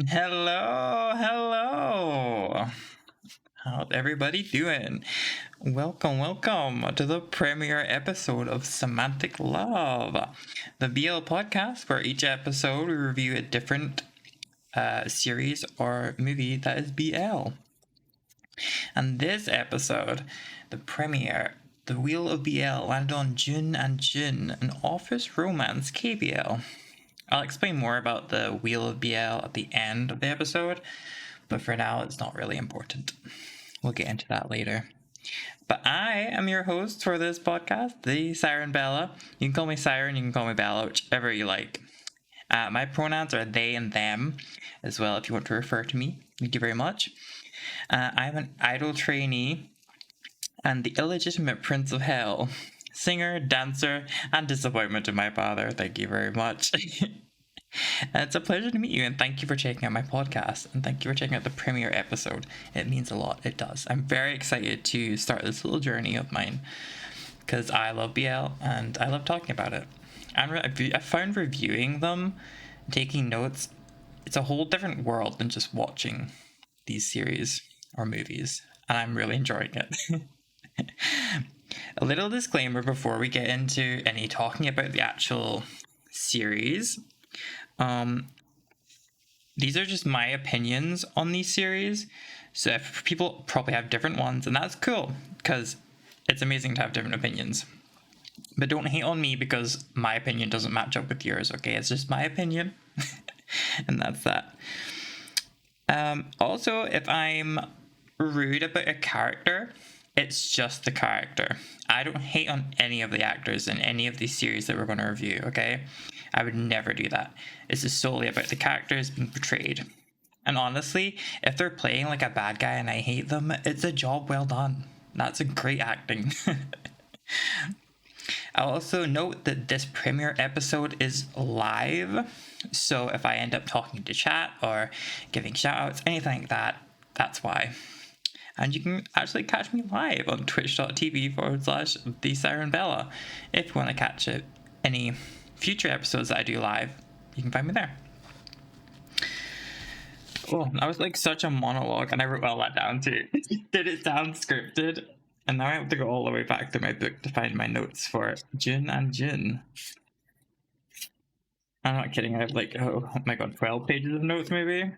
Hello. How's everybody doing? Welcome to the premiere episode of Semantic Love, the BL podcast where each episode we review a different series or movie that is BL. And this episode, the premiere, The Wheel of BL landed on Jun&Jun, an office romance KBL. I'll explain more about the Wheel of BL at the end of the episode, but for now it's not really important. We'll get into that later. But I am your host for this podcast, the Siren Bella. You can call me Siren, you can call me Bella, whichever you like. My pronouns are they and them as well if you want to refer to me. Thank you very much. I'm an idol trainee and the illegitimate prince of hell. Singer, dancer, and disappointment to my father. Thank you very much. It's a pleasure to meet you, and thank you for checking out my podcast, and thank you for checking out the premiere episode. It means a lot. It does. I'm very excited to start this little journey of mine because I love BL and I love talking about it. And I found reviewing them, taking notes, it's a whole different world than just watching these series or movies, and I'm really enjoying it. A little disclaimer before we get into any talking about the actual series. These are just my opinions on these series. So if people probably have different ones, and that's cool because it's amazing to have different opinions. But don't hate on me because my opinion doesn't match up with yours, okay? It's just my opinion. And that's that. Also, if I'm rude about a character, it's just the character. I don't hate on any of the actors in any of these series that we're going to review, okay? I would never do that. This is solely about the characters being portrayed. And honestly, if they're playing like a bad guy and I hate them, it's a job well done. That's a great acting. I'll also note that this premiere episode is live. So if I end up talking to chat or giving shoutouts, anything like that, that's why. And you can actually catch me live on twitch.tv/the Siren Bella. If you want to catch it, any future episodes that I do live, you can find me there. Oh, that was like such a monologue, and I wrote all that down too. Did it sound scripted? And now I have to go all the way back through my book to find my notes for Jun&Jun. I'm not kidding. I have like, oh my god, 12 pages of notes maybe.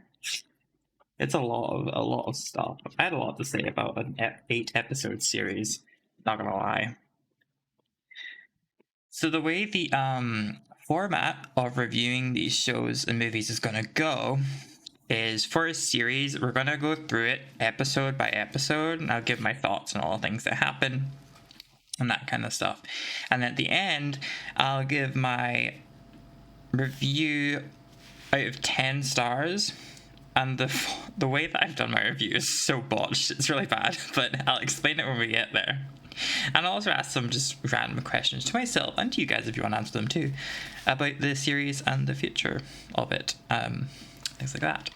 It's a lot of stuff. I had a lot to say about an 8-episode series. Not gonna lie. So the way the format of reviewing these shows and movies is gonna go is for a series, we're gonna go through it episode by episode, and I'll give my thoughts on all the things that happen and that kind of stuff. And at the end, I'll give my review out of 10 stars. And the way that I've done my review is so botched, it's really bad, but I'll explain it when we get there. And I'll also ask some just random questions to myself and to you guys if you want to answer them too, about the series and the future of it, things like that.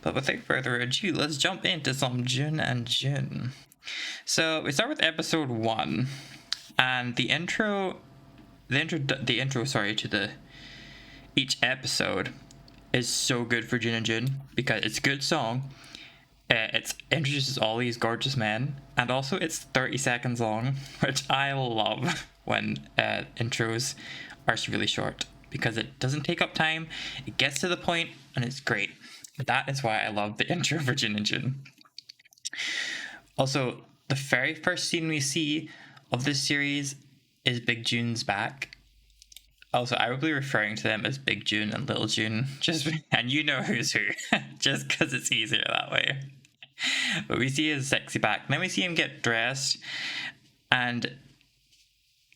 But without further ado, let's jump into some Jun&Jun. So we start with episode 1, and the intro to each episode is so good for Jun&Jun because it's a good song. It introduces all these gorgeous men, and also it's 30 seconds long, which I love when intros are really short because it doesn't take up time, it gets to the point, and it's great. That is why I love the intro for Jun&Jun. Also, the very first scene we see of this series is Big Jun's back. Also, I will be referring to them as Big Jun and Little Jun, and you know who's who, just because it's easier that way. But we see his sexy back. Then we see him get dressed, and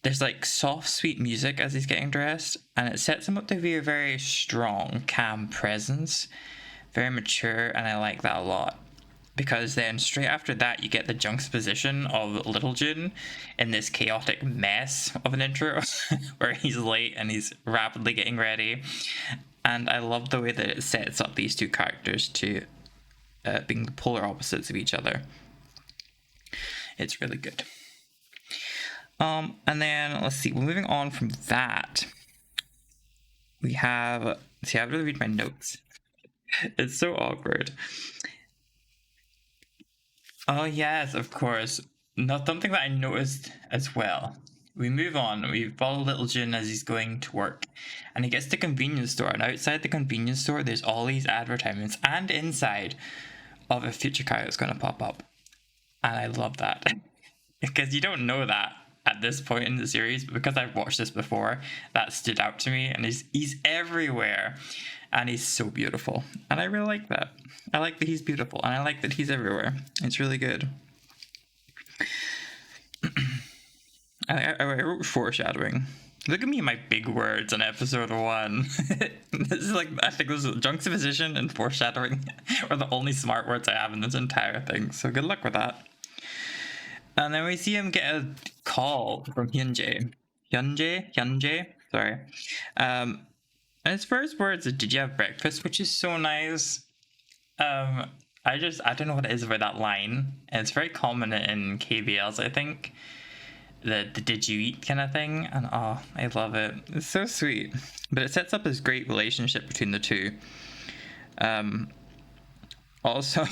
there's like soft, sweet music as he's getting dressed, and it sets him up to be a very strong, calm presence, very mature, and I like that a lot. Because then straight after that you get the juxtaposition of Little Jun in this chaotic mess of an intro where he's late and he's rapidly getting ready, and I love the way that it sets up these two characters to being the polar opposites of each other. It's really good. And then let's see, moving on from that, we have, see, I have to read my notes. It's so awkward. Oh yes, of course. Not something that I noticed as well. We move on. We follow Little Jun as he's going to work, and he gets to the convenience store. And outside the convenience store, there's all these advertisements, and inside of a future car that's going to pop up. And I love that because you don't know that at this point in the series, but because I've watched this before, that stood out to me. And he's everywhere, and he's so beautiful, and I really like that. I like that he's beautiful, and I like that he's everywhere. It's really good. I wrote foreshadowing. Look at me and my big words on episode 1. This is like, I think this is juxtaposition and foreshadowing are the only smart words I have in this entire thing. So good luck with that. And then we see him get a call from Hyunjae. Hyunjae? Sorry. And his first words are, "Did you have breakfast?" Which is so nice. I don't know what it is about that line. It's very common in KBLs, I think. The "did you eat" kind of thing, and oh, I love it. It's so sweet. But it sets up this great relationship between the two. Also,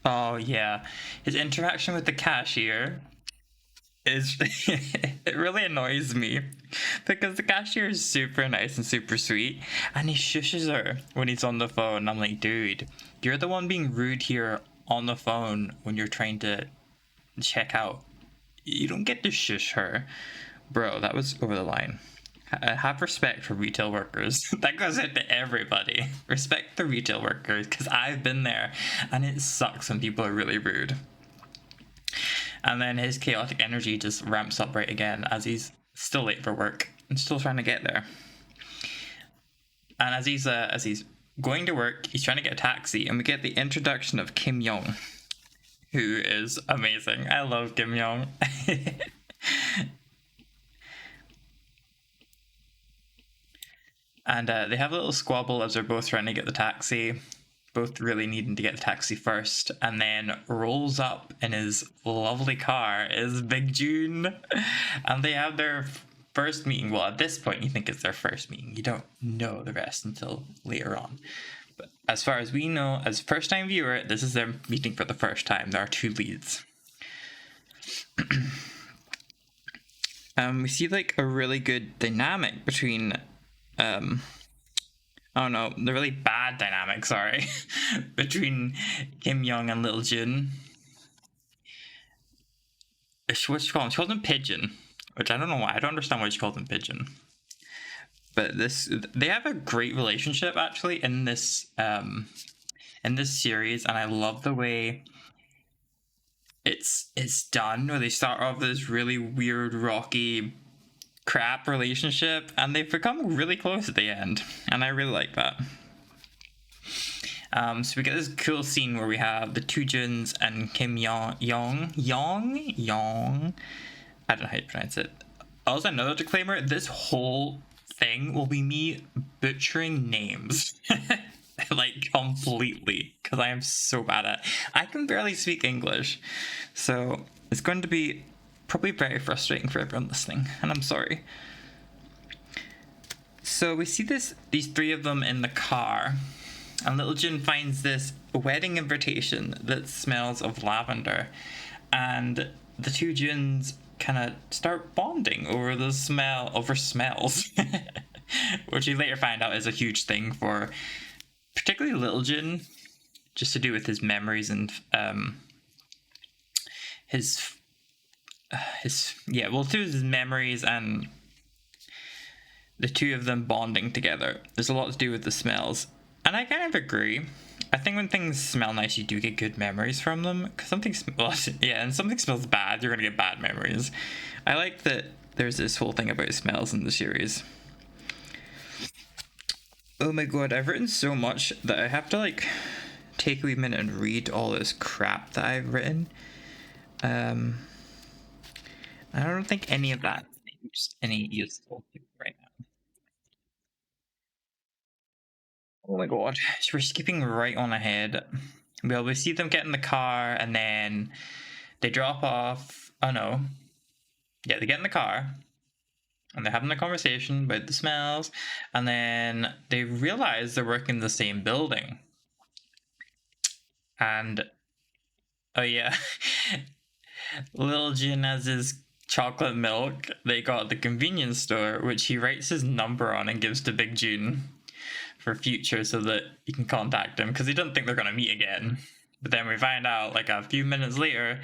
oh yeah, his interaction with the cashier is it really annoys me because the cashier is super nice and super sweet, and he shushes her when he's on the phone. I'm like, dude, you're the one being rude here on the phone when you're trying to check out. You don't get to shush her. Bro, that was over the line. Have respect for retail workers. That goes out to everybody. Respect the retail workers, because I've been there, and it sucks when people are really rude. And then his chaotic energy just ramps up right again as he's still late for work and still trying to get there. And as he's going to work, he's trying to get a taxi, and we get the introduction of Kim Young, who is amazing. I love Kim Young. And they have a little squabble as they're both trying to get the taxi, both really needing to get the taxi first. And then rolls up in his lovely car is Big Jun. And they have their first meeting. Well, at this point, you think it's their first meeting. You don't know the rest until later on. But as far as we know, as first time viewer, this is their meeting for the first time. There are two leads. We see like a really good dynamic between oh no, the really bad dynamic, sorry, between Kim Young and Little Jun. What she call him? She calls him Pigeon, which I don't know why. I don't understand why she calls him Pigeon. But they have a great relationship actually in this series, and I love the way it's done. Where they start off this really weird, rocky crap relationship, and they've become really close at the end, and I really like that. So we get this cool scene where we have the two Juns and Kim Young. I don't know how you pronounce it. Also, another disclaimer: this whole thing will be me butchering names, like completely, because I am so bad at it. I can barely speak English, so it's going to be probably very frustrating for everyone listening, and I'm sorry. So we see these three of them in the car, and Little Jun finds this wedding invitation that smells of lavender, and the two Juns kind of start bonding over the smells, which you later find out is a huge thing for particularly Little Jun, just to do with his memories and his memories and the two of them bonding together. There's a lot to do with the smells, and I kind of agree. I think when things smell nice, you do get good memories from them. Because something smells bad, you're gonna get bad memories. I like that there's this whole thing about smells in the series. Oh my god, I've written so much that I have to like take a wee minute and read all this crap that I've written. I don't think any of that is any useful right now. Oh my god, so we're skipping right on ahead. Well, we see them get in the car, and then they drop off. Oh no. Yeah, they get in the car. And they're having a conversation about the smells, and then they realize they're working in the same building. And oh yeah, Little Jun has his chocolate milk they got at the convenience store, which he writes his number on and gives to Big Jun for future so that he can contact him, because he doesn't think they're going to meet again. But then we find out, like a few minutes later,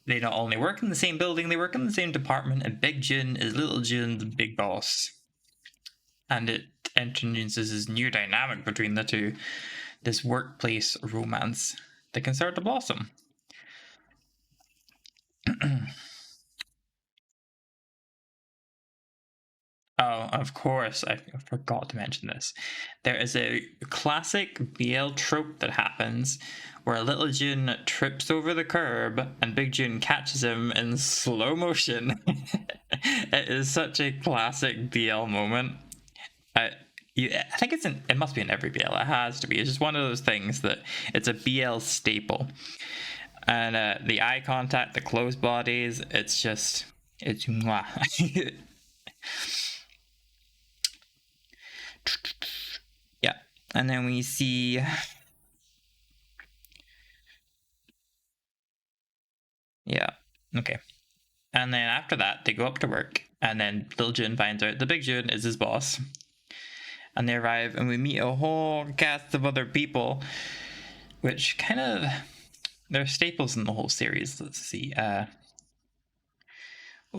they not only work in the same building, they work in the same department, and Big Jun is Little Jun's big boss. And it introduces this new dynamic between the two, this workplace romance that can start to blossom. Oh, of course, I forgot to mention this. There is a classic BL trope that happens where Little Jun trips over the curb and Big Jun catches him in slow motion. It is such a classic BL moment. I think it must be in every BL. It has to be. It's just one of those things that it's a BL staple. And the eye contact, the closed bodies, it's mwah. Yeah, and then we see, yeah, okay. And then after that, they go up to work, and then Lil Jun finds out the Big Jun is his boss. And they arrive, and we meet a whole cast of other people, which kind of, they're staples in the whole series. Let's see. Well,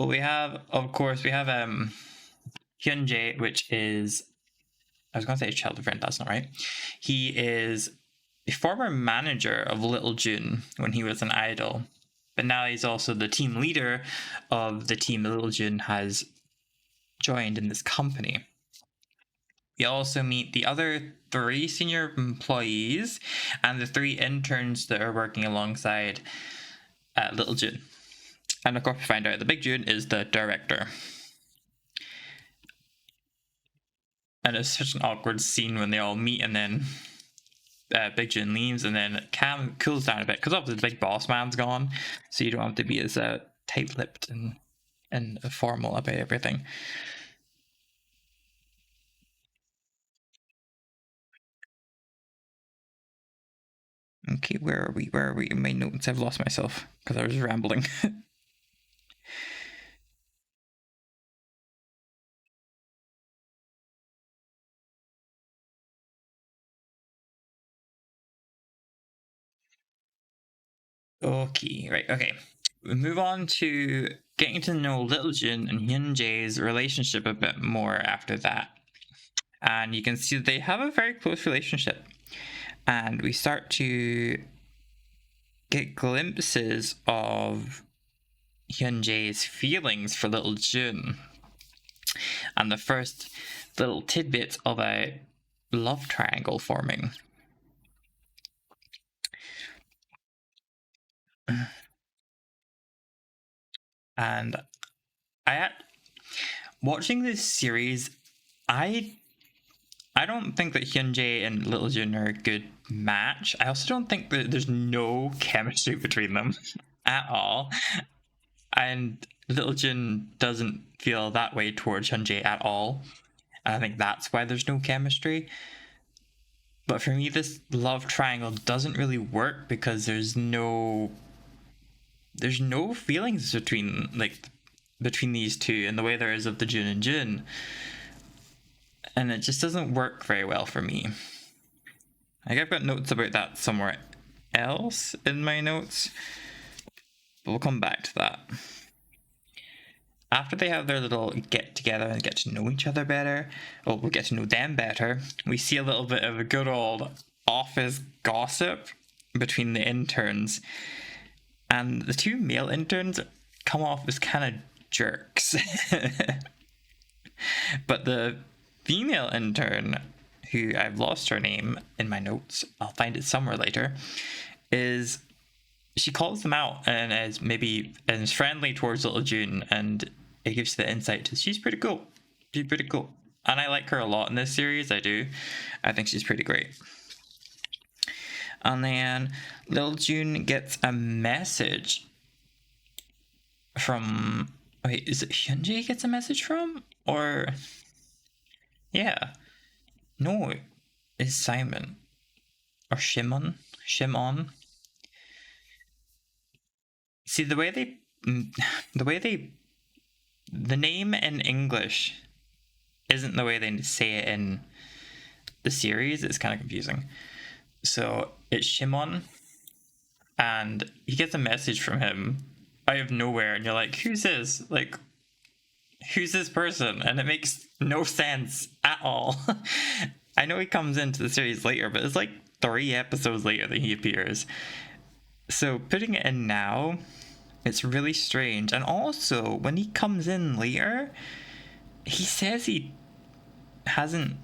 we have Hyunjae, which is, I was going to say child of friend, that's not right. He is a former manager of Little Jun when he was an idol, but now he's also the team leader of the team Little Jun has joined in this company. We also meet the other 3 senior employees and the 3 interns that are working alongside Little Jun. And of course, we find out the Big Jun is the director. And it's such an awkward scene when they all meet, and then Big Jun leaves, and then Cam cools down a bit because obviously the big boss man's gone, so you don't have to be as tight-lipped and formal about everything. Okay, where are we? Where are we? In my notes, I've lost myself because I was rambling. Okay, right, okay. We move on to getting to know Little Jun and Hyunjae's relationship a bit more after that. And you can see that they have a very close relationship. And we start to get glimpses of Hyunjae's feelings for Little Jun. And the first little tidbits of a love triangle forming. And watching this series, I don't think that Hyunjae and Little Jun are a good match. I also don't think that there's no chemistry between them at all. And Little Jun doesn't feel that way towards Hyunjae at all. And I think that's why there's no chemistry. But for me, this love triangle doesn't really work because there's no feelings between these two in the way there is of the Jun and Jun. And it just doesn't work very well for me. Like, I've got notes about that somewhere else in my notes, but we'll come back to that. After they have their little get together and get to know each other better, or we'll get to know them better, we see a little bit of a good old office gossip between the interns. And the 2 male interns come off as kind of jerks. But the female intern, who I've lost her name in my notes, I'll find it somewhere later, she calls them out and is friendly towards Little Jun, and it gives you the insight to she's pretty cool. She's pretty cool. And I like her a lot in this series, I do. I think she's pretty great. And then Lil Jun gets a message from Wait, is it Hyunjae he gets a message from? Or yeah. No, it's Simon. Or Shimon. Shimon. See the way they the name in English isn't the way they say it in the series. It's kind of confusing. So it's Shimon, and he gets a message from him out of nowhere, and you're like, who's this? Like, who's this person? And it makes no sense at all. I know he comes into the series later, but it's like 3 episodes later that he appears. So putting it in now, it's really strange. And also, when he comes in later, he says he hasn't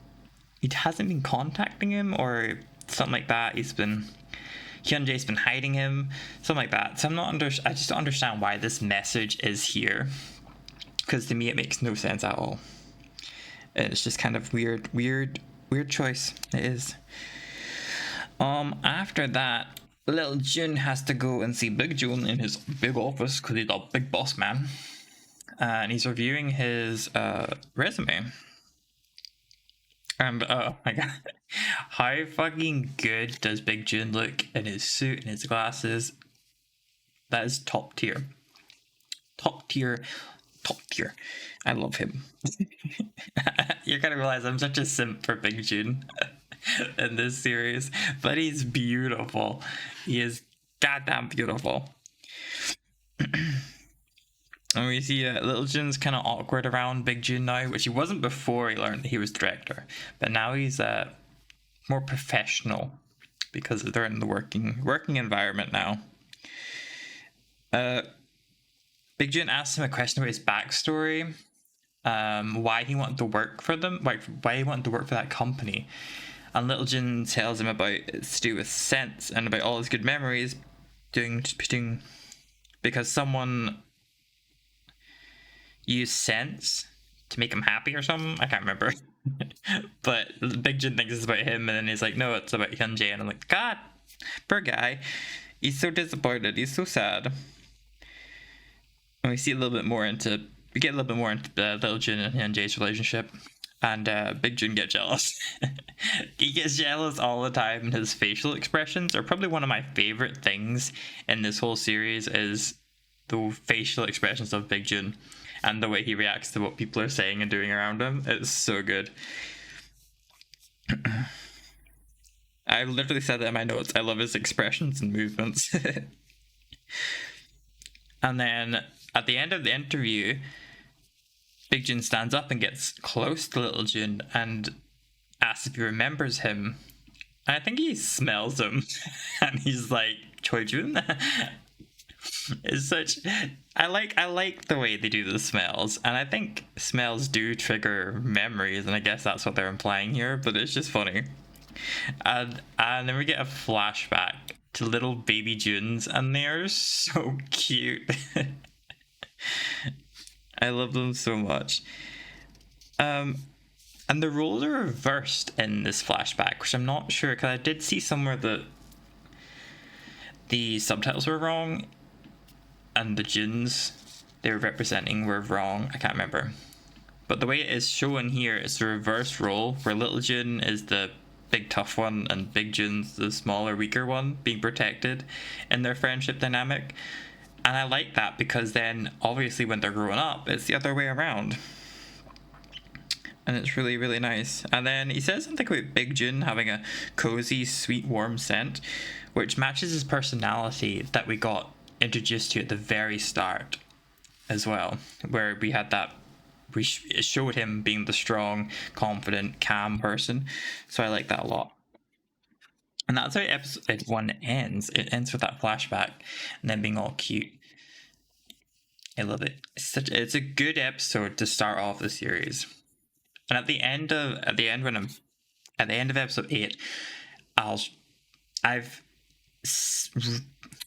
been contacting him or something like that. Hyunjae's been hiding him, something like that. So I just don't understand why this message is here, because to me it makes no sense at all. It's just kind of weird choice. It is. After that, little Jun has to go and see Big Jun in his big office because he's a big boss man, and he's reviewing his resume. And oh my god, how fucking good does Big Jun look in his suit and his glasses? That is top tier. Top tier. Top tier. I love him. You're gonna realize I'm such a simp for Big Jun in this series, but he's beautiful. He is goddamn beautiful. And we see Little Jun's kind of awkward around Big Jun now, which he wasn't before he learned that he was director. But now he's more professional because they're in the working environment now. Big Jun asks him a question about his backstory, why he wanted to work for them, like why he wanted to work for that company. And Little Jun tells him about it's to do with sense and about all his good memories, because someone use sense to make him happy or something. I can't remember. But Big Jun thinks it's about him, and then he's like, no, it's about Hyunjae. And I'm like, God, poor guy. He's so disappointed. He's so sad. And we get a little bit more into Little Jun and Hyunjae's relationship. And Big Jun gets jealous. He gets jealous all the time, and his facial expressions are probably one of my favorite things in this whole series is the facial expressions of Big Jun. And the way he reacts to what people are saying and doing around him. It's so good. I literally said that in my notes. I love his expressions and movements. And then at the end of the interview, Big Jun stands up and gets close to Little Jun and asks if he remembers him. And I think he smells him. And he's like, Choi Jun? It's such I like the way they do the smells, and I think smells do trigger memories, and I guess that's what they're implying here, but it's just funny. And then we get a flashback to little baby Juns, and they are so cute. I love them so much. And the roles are reversed in this flashback, which I'm not sure, because I did see somewhere that the subtitles were wrong and the Juns they were representing were wrong. I can't remember. But the way it is shown here is the reverse role, where Little Jun is the big tough one and Big Jun's the smaller, weaker one, being protected in their friendship dynamic. And I like that because then, obviously, when they're growing up, it's the other way around. And it's really, really nice. And then he says something about Big Jun having a cozy, sweet, warm scent, which matches his personality that we got introduced to at the very start as well, where we had that it showed him being the strong, confident, calm person. So I like that a lot. And that's how episode 1 ends. It ends with that flashback and then being all cute. I love it. It's a good episode to start off the series. And at the end of episode 8, I've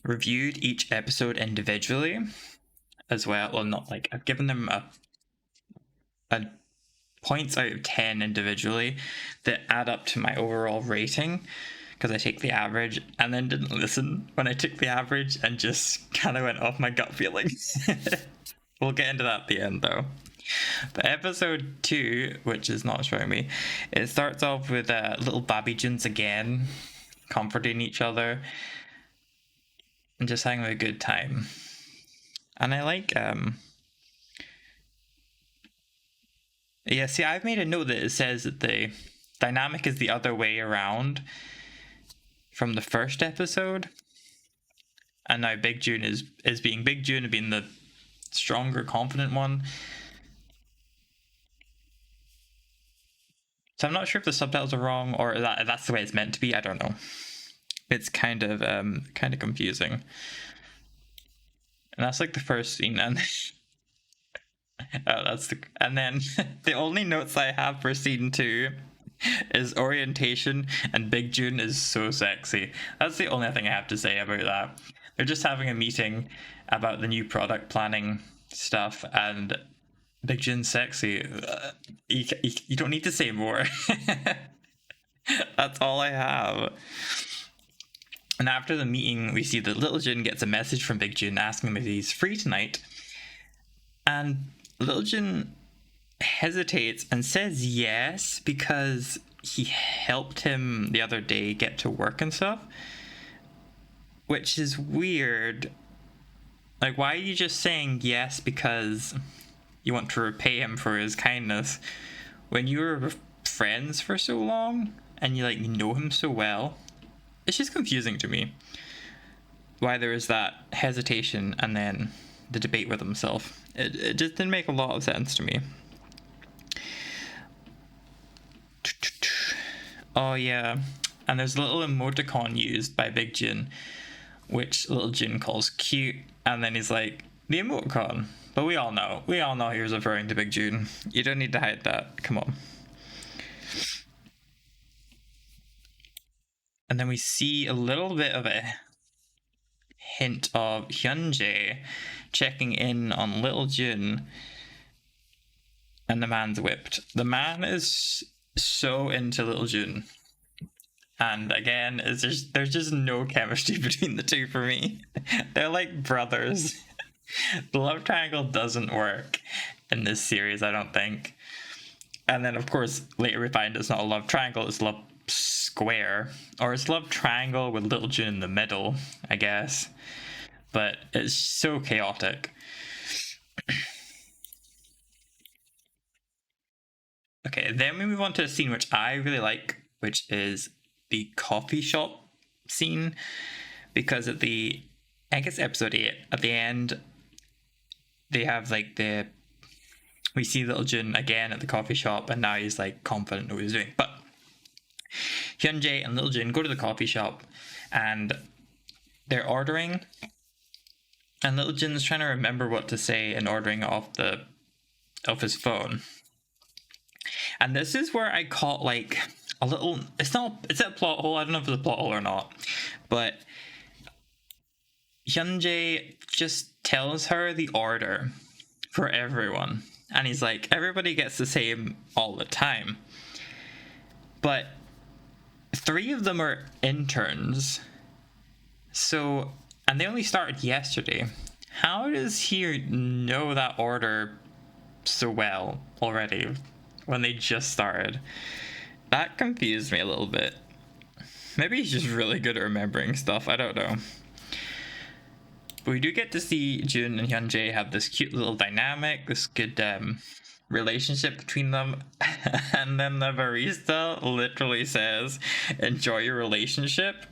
reviewed each episode individually as well. Well, not like I've given them a points out of 10 individually that add up to my overall rating, because I take the average and then didn't listen when I took the average and just kind of went off my gut feeling. We'll get into that at the end, though. But episode 2, which is not showing me, it starts off with little Baby Juns again, comforting each other, and just having a good time. And I like, yeah, see, I've made a note that it says that the dynamic is the other way around from the first episode. And now Big Jun is being Big Jun and being the stronger, confident one. So I'm not sure if the subtitles are wrong or that's the way it's meant to be. I don't know. It's kind of confusing. And that's like the first scene, and and then the only notes I have for scene 2 is orientation, and Big Jun is so sexy. That's the only thing I have to say about that. They're just having a meeting about the new product planning stuff, and Big Jun's sexy. You don't need to say more. That's all I have. And after the meeting, we see that Little Jun gets a message from Big Jun asking him if he's free tonight. And Little Jun hesitates and says yes because he helped him the other day get to work and stuff. Which is weird. Like, why are you just saying yes because you want to repay him for his kindness when you were friends for so long and you know him so well? It's just confusing to me why there is that hesitation and then the debate with himself. It just didn't make a lot of sense to me. Oh yeah, and there's a little emoticon used by Big Jun, which Little Jun calls cute, and then he's like, the emoticon. But we all know he was referring to Big Jun. You don't need to hide that. Come on. And then we see a little bit of a hint of Hyunjae checking in on Little Jun, and the man's whipped. The man is so into Little Jun. And again, there's just no chemistry between the two for me. They're like brothers. The love triangle doesn't work in this series, I don't think. And then, of course, later we find it's not a love triangle, it's love square. Or it's love triangle with Little Jun in the middle, I guess. But it's so chaotic. Okay, then we move on to a scene which I really like, which is the coffee shop scene. Because I think it's episode 8, at the end, they have we see Little Jun again at the coffee shop, and now he's confident in what he's doing. But Hyunjae and Little Jun go to the coffee shop and they're ordering, and Little Jun's trying to remember what to say and ordering off his phone. And this is where I caught a little, it's a plot hole, I don't know if it's a plot hole or not, but Hyunjae just tells her the order for everyone. And he's like, everybody gets the same all the time. But 3 of them are interns. So, and they only started yesterday. How does he know that order so well already when they just started? That confused me a little bit. Maybe he's just really good at remembering stuff, I don't know. But we do get to see Jun and Hyunjae have this cute little dynamic, this good relationship between them. And then the barista literally says, enjoy your relationship,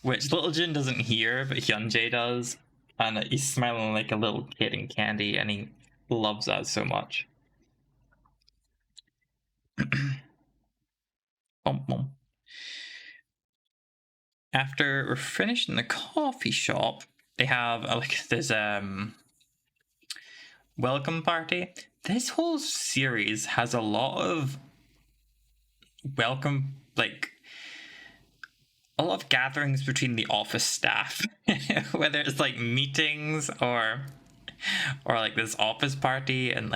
which Little Jun doesn't hear, but Hyunjae does. And he's smiling like a little kid in candy, and he loves that so much. After we're finished in the coffee shop, they have this welcome party. This whole series has a lot of welcome, a lot of gatherings between the office staff, whether it's meetings or this office party and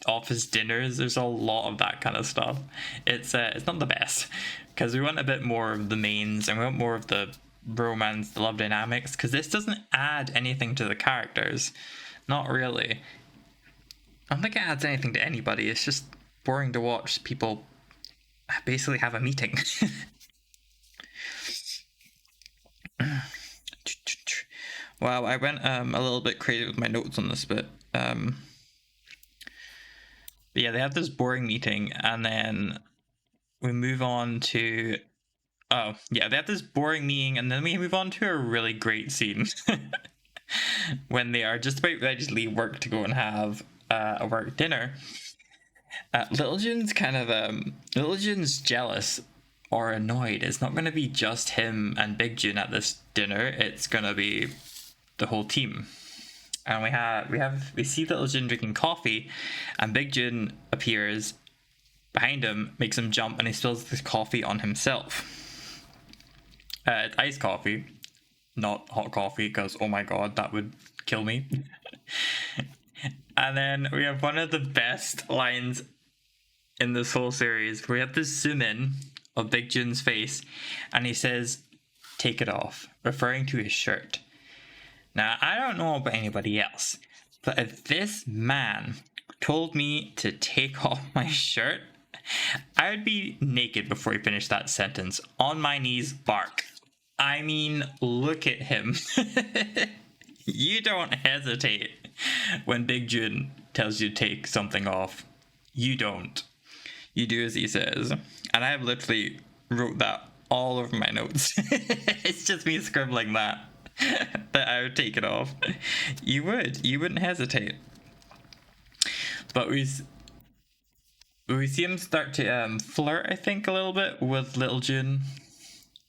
office dinners. There's a lot of that kind of stuff. It's not the best, because we want a bit more of the mains and we want more of the romance, the love dynamics, because this doesn't add anything to the characters. Not really. I don't think it adds anything to anybody. It's just boring to watch people basically have a meeting. Wow, I went a little bit crazy with my notes on this bit. But yeah, they have this boring meeting, and then we move on to. Oh, yeah, they have this boring meeting, and then we move on to a really great scene when they are just about ready to leave work to go and have a work dinner. Little Jun's Little Jun's jealous or annoyed. It's not going to be just him and Big Jun at this dinner. It's going to be the whole team. And we see Little Jun drinking coffee, and Big Jun appears behind him, makes him jump, and he spills the coffee on himself. It's iced coffee, not hot coffee, because oh my god, that would kill me. And then we have one of the best lines in this whole series. We have this zoom in of Big Jun's face, and he says, "Take it off," referring to his shirt. Now, I don't know about anybody else, but if this man told me to take off my shirt, I would be naked before he finished that sentence. On my knees, bark. I mean, look at him. You don't hesitate when Big Jun tells you to take something off. You don't. You do as he says. And I have literally wrote that all over my notes. It's just me scribbling that I would take it off. You wouldn't hesitate. But we see him start to flirt, I think, a little bit with Little Jun.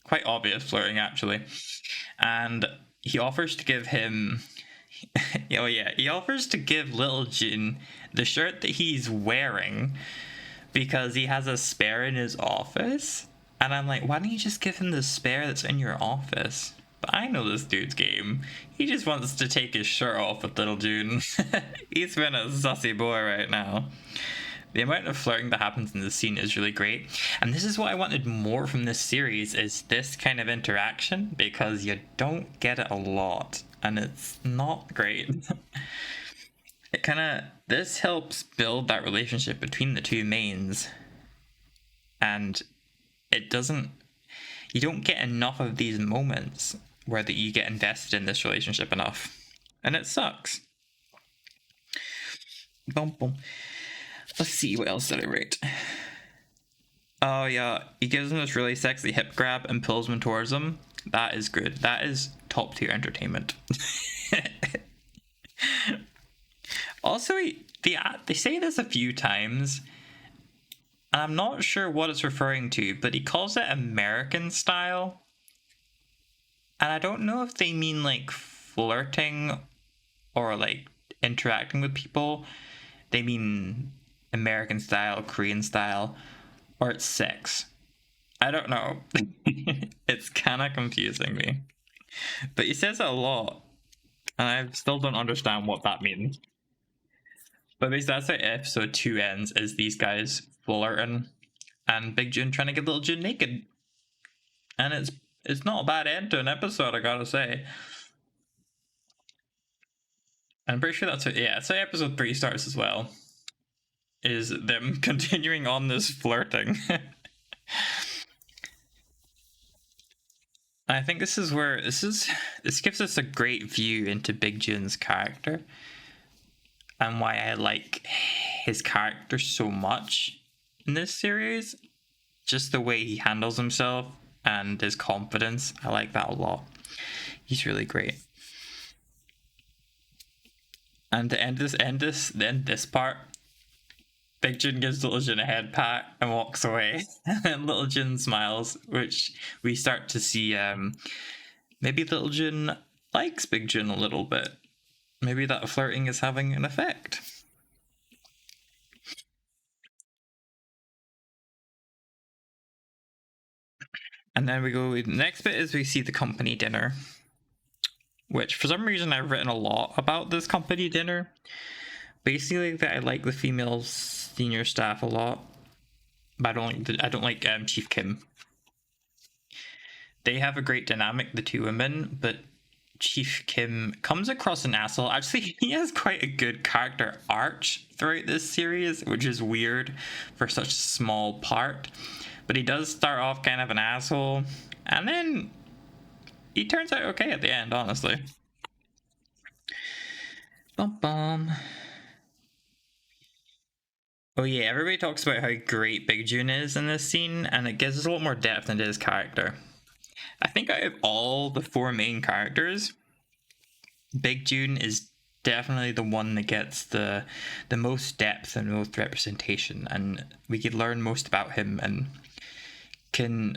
Quite obvious flirting, actually. And he offers to give him... oh yeah, he offers to give Little Jun the shirt that he's wearing because he has a spare in his office. And I'm like, why don't you just give him the spare that's in your office? But I know this dude's game. He just wants to take his shirt off with Little Jun. He's been a sussy boy right now. The amount of flirting that happens in this scene is really great. And this is what I wanted more from this series, is this kind of interaction, because you don't get it a lot. And it's not great. This helps build that relationship between the two mains. And you don't get enough of these moments where you get invested in this relationship enough. And it sucks. Boom, boom. Let's see, what else did I write? Oh yeah, he gives him this really sexy hip grab and pulls him towards him. That is good. That is top tier entertainment. Also, they say this a few times, and I'm not sure what it's referring to, but he calls it American style. And I don't know if they mean like flirting or like interacting with people. They mean American style, Korean style, or it's sex. I don't know. It's kind of confusing me. But he says it a lot, and I still don't understand what that means. But basically, that's how episode 2 ends, is these guys flirting and Big Jun trying to get Little Jun naked. And it's not a bad end to an episode, I gotta say. I'm pretty sure that's how episode 3 starts as well. Is them continuing on this flirting. I think this gives us a great view into Big Jun's character and why I like his character so much in this series. Just the way he handles himself and his confidence. I like that a lot. He's really great. And to end this part, Big Jun gives Little Jun a head pat and walks away. And Little Jun smiles, which we start to see maybe Little Jun likes Big Jun a little bit. Maybe that flirting is having an effect. And then the next bit is we see the company dinner, which for some reason I've written a lot about this company dinner. Basically, that I like the female senior staff a lot, but I don't like Chief Kim. They have a great dynamic, the two women, but Chief Kim comes across an asshole. Actually, he has quite a good character arc throughout this series, which is weird for such a small part. But he does start off kind of an asshole, and then he turns out okay at the end, honestly. Bum bum. Oh yeah, everybody talks about how great Big Jun is in this scene, and it gives us a lot more depth into his character. I think out of all the four main characters, Big Jun is definitely the one that gets the most depth and most representation, and we could learn most about him and can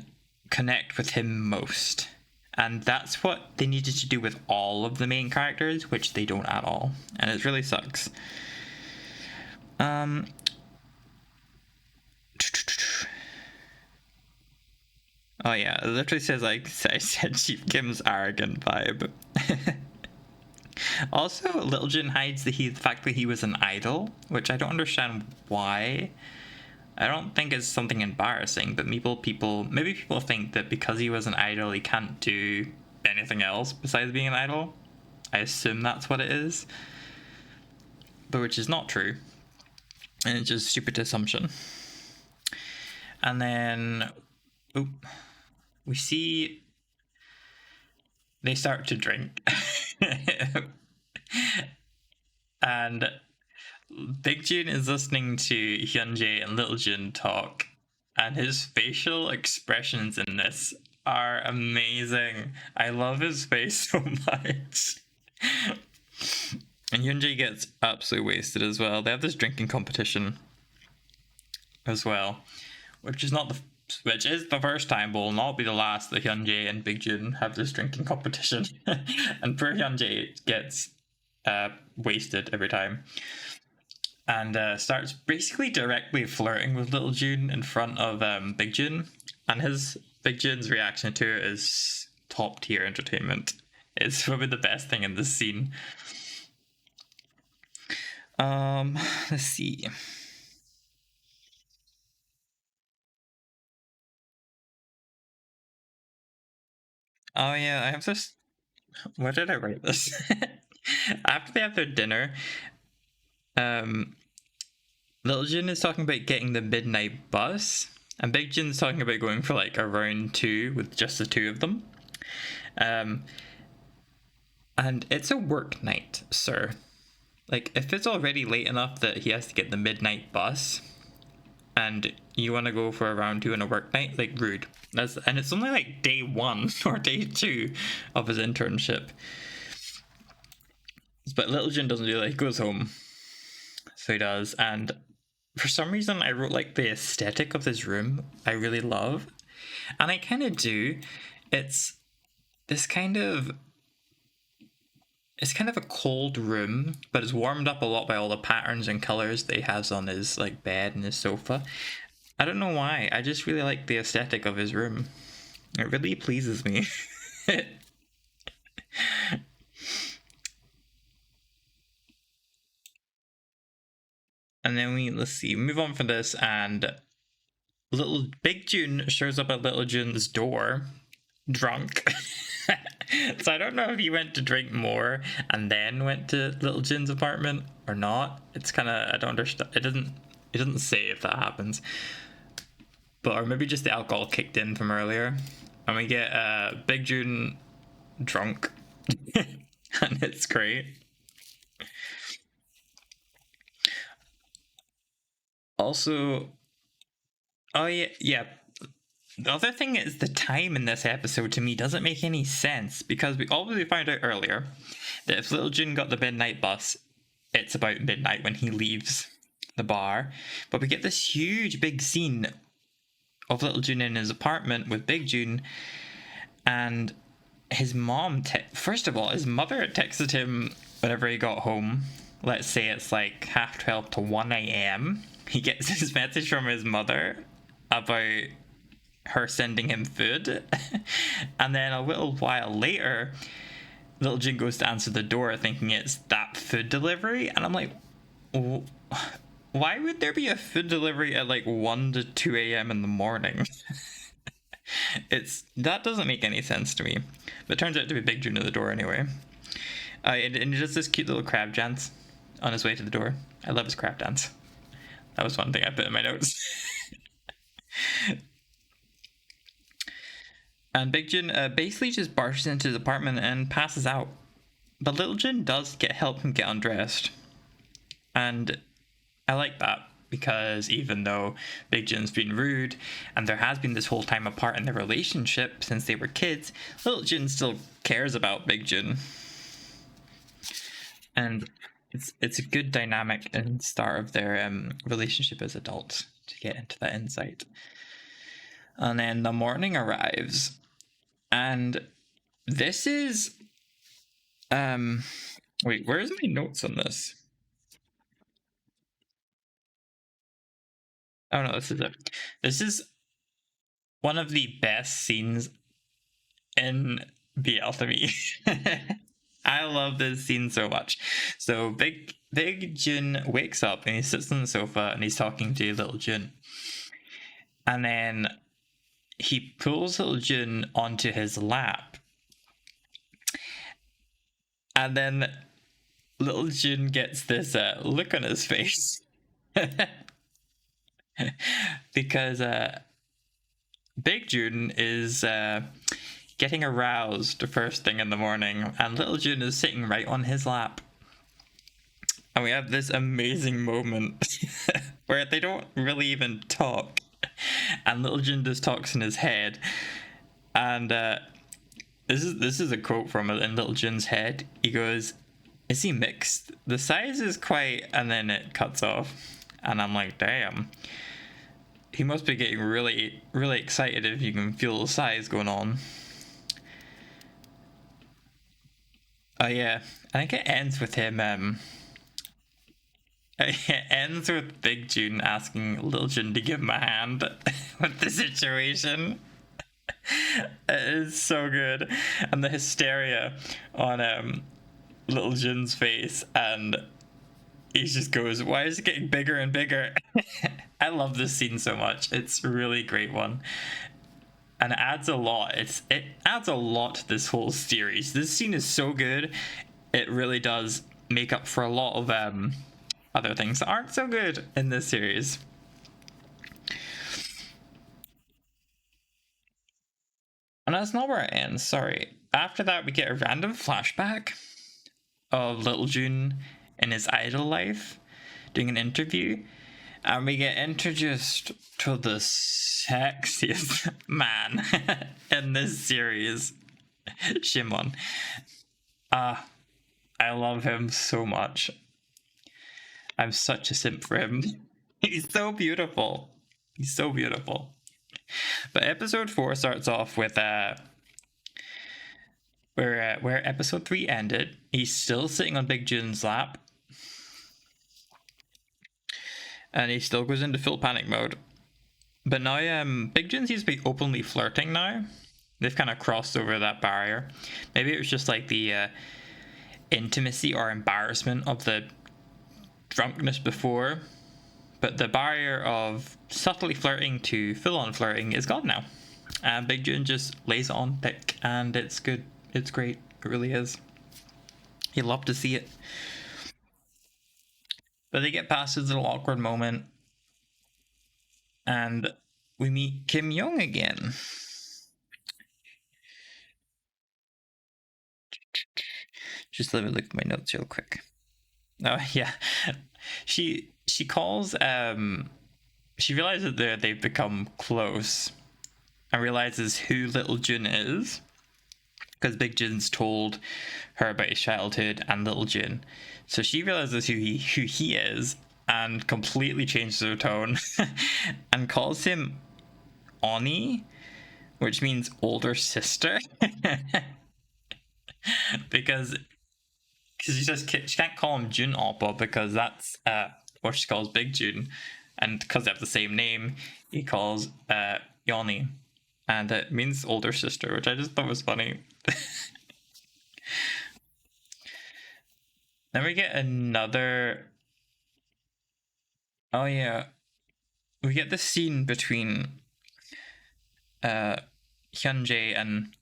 connect with him most. And that's what they needed to do with all of the main characters, which they don't at all, and it really sucks. Oh yeah, it literally says like I said Chief Kim's arrogant vibe. Also, Little Jun hides the fact that he was an idol, which I don't understand why. I don't think it's something embarrassing, but maybe people think that because he was an idol, he can't do anything else besides being an idol. I assume that's what it is, but which is not true, and it's just a stupid assumption. And then, we see they start to drink. And Big Jun is listening to Hyunjae and Little Jun talk, and his facial expressions in this are amazing. I love his face so much. And Hyunjae gets absolutely wasted as well. They have this drinking competition as well, which is the first time, but will not be the last that Hyunjae and Big Jun have this drinking competition. And poor Hyunjae gets wasted every time, and starts basically directly flirting with Little Jun in front of Big Jun, and Big Jun's reaction to it is top tier entertainment. It's probably the best thing in this scene. Let's see. Oh yeah, I have this. Where did I write this? After they have their dinner, Little Jun is talking about getting the midnight bus, and Big Jun's talking about going for like a round two with just the two of them. And it's a work night, sir. Like, if it's already late enough that he has to get the midnight bus, and you want to go for a round two on a work night, like, rude. And it's only like day one or day two of his internship. But Little Jun doesn't do that. He goes home. So he does. And for some reason, I wrote like the aesthetic of this room I really love. And I kind of do. It's kind of a cold room, but it's warmed up a lot by all the patterns and colors that he has on his like bed and his sofa. I don't know why. I just really like the aesthetic of his room. It really pleases me. And then let's see, move on from this, and Little Big Jun shows up at Little Jun's door, drunk. So I don't know if he went to drink more and then went to Little Jun's apartment or not. It's kind of, I don't understand. It doesn't say if that happens, but or maybe just the alcohol kicked in from earlier, and we get Big Jun drunk, and it's great. Also, oh yeah. The other thing is the time in this episode to me doesn't make any sense, because we obviously found out earlier that if Little Jun got the midnight bus, it's about midnight when he leaves the bar. But we get this huge big scene of Little Jun in his apartment with Big Jun, and his mom, first of all, his mother texted him whenever he got home. Let's say it's like 12:30 to 1 a.m. He gets his message from his mother about her sending him food. And then a little while later, Little Jun goes to answer the door thinking it's that food delivery. And I'm like, why would there be a food delivery at like 1 to 2 a.m. in the morning? That doesn't make any sense to me, but it turns out to be Big Jun at the door anyway. And he does this cute little crab dance on his way to the door. I love his crab dance. That was one thing I put in my notes. And Big Jun basically just barges into his apartment and passes out. But Little Jun does help him get undressed. And I like that because even though Big Jun's been rude and there has been this whole time apart in their relationship since they were kids, Little Jun still cares about Big Jun. And it's a good dynamic and start of their relationship as adults to get into that insight. And then the morning arrives, and this is wait, where's my notes on this? Oh no, this is it. This is one of the best scenes in BL to me. I love this scene so much. So Big Jun wakes up and he sits on the sofa and he's talking to Little Jun. And then he pulls Little Jun onto his lap. And then Little Jun gets this look on his face. Because Big Jun is getting aroused first thing in the morning, and Little Jun is sitting right on his lap. And we have this amazing moment where they don't really even talk, and Little Jun just talks in his head. And this is a quote from it in Little Jun's head. He goes, "Is he mixed? The size is quite," and then it cuts off. And I'm like, damn. He must be getting really, really excited if you can feel the size going on. Oh yeah, I think it ends with him. It ends with Big Jun asking Little Jun to give him a hand with the situation. It is so good, and the hysteria on Little Jun's face, and he just goes, "Why is it getting bigger and bigger?" I love this scene so much. It's a really great one. And it adds a lot. It adds a lot to this whole series. This scene is so good. It really does make up for a lot of other things that aren't so good in this series. And that's not where it ends, sorry. After that, we get a random flashback of Little Jun in his idol life doing an interview. And we get introduced to the sexiest man in this series, Shimon. I love him so much. I'm such a simp for him. He's so beautiful. He's so beautiful. But episode 4 starts off with where episode 3 ended. He's still sitting on Big Jun's lap. And he still goes into full panic mode. But now Big Jun seems to be openly flirting now. They've kind of crossed over that barrier. Maybe it was just like the intimacy or embarrassment of the drunkenness before. But the barrier of subtly flirting to full-on flirting is gone now. And Big Jun just lays it on thick, and it's good. It's great. It really is. You love to see it. But they get past this little awkward moment, and we meet Kim Young again. Just let me look at my notes real quick. Oh yeah, she calls. She realizes that they've become close, and realizes who Little Jun is, because Big Jun's told her about his childhood and Little Jun. So she realizes who he is, and completely changes her tone and calls him Oni, which means older sister. because she can't call him Jun Oppa because that's what she calls Big Jun, and because they have the same name, he calls Yoni, and it means older sister, which I just thought was funny. Then we get another. Oh yeah, we get the scene between Hyunjae and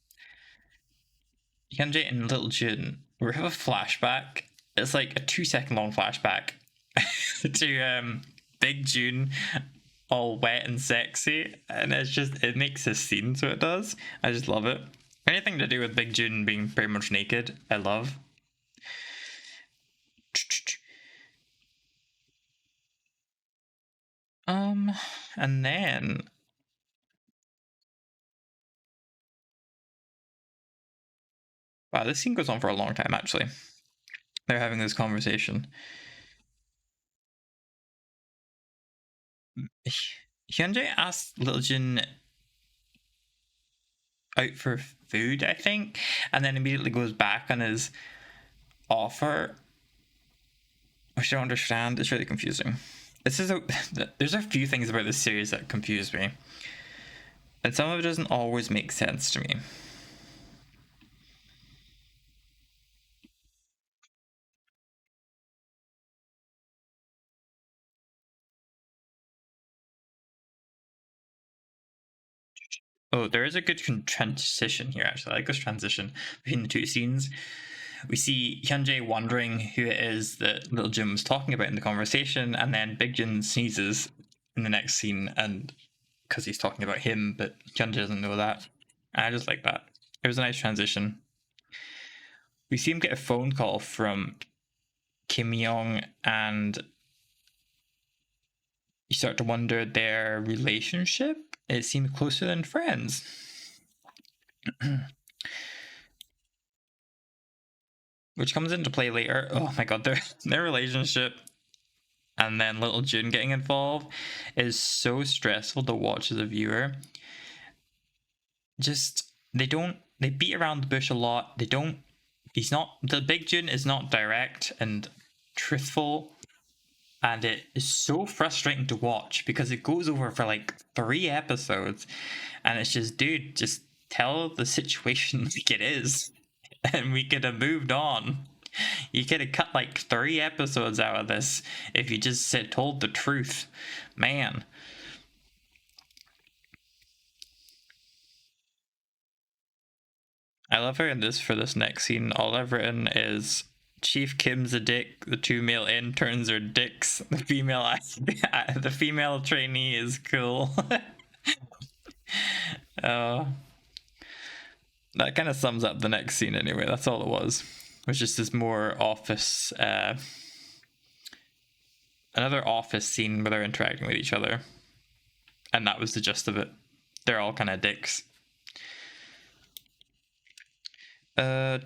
Little Jun, we have a flashback. It's like a 2 second long flashback to Big Jun all wet and sexy, and it makes this scene, so it does. I just love it. Anything to do with Big Jun being pretty much naked, I love. And then wow, this scene goes on for a long time actually. They're having this conversation. Hyunjae asks Little Jun out for food, I think, and then immediately goes back on his offer, which I don't understand. It's really confusing. There's a few things about this series that confuse me, and some of it doesn't always make sense to me. Oh, there is a good transition here, actually. I like this transition between the two scenes. We see Hyunjae wondering who it is that Little Jun was talking about in the conversation, and then Big Jun sneezes in the next scene, and because he's talking about him, but Hyunjae doesn't know that. I just like that. It was a nice transition. We see him get a phone call from Kim Young, and you start to wonder their relationship. It seemed closer than friends. Which comes into play later. Oh my god, their relationship and then Little Jun getting involved is so stressful to watch as a viewer. Just they beat around the bush a lot. The Big Jun is not direct and truthful, and it is so frustrating to watch because it goes over for like 3 episodes, and it's just, dude, just tell the situation like it is, and we could have moved on. You could have cut like 3 episodes out of this if you just told the truth, man. I love her in this for this next scene. All I've written is Chief Kim's a dick. The 2 male interns are dicks. The female trainee is cool. uh, that kind of sums up the next scene anyway. That's all it was. It was just this more office, another office scene where they're interacting with each other, and that was the gist of it. They're all kind of dicks. Oh,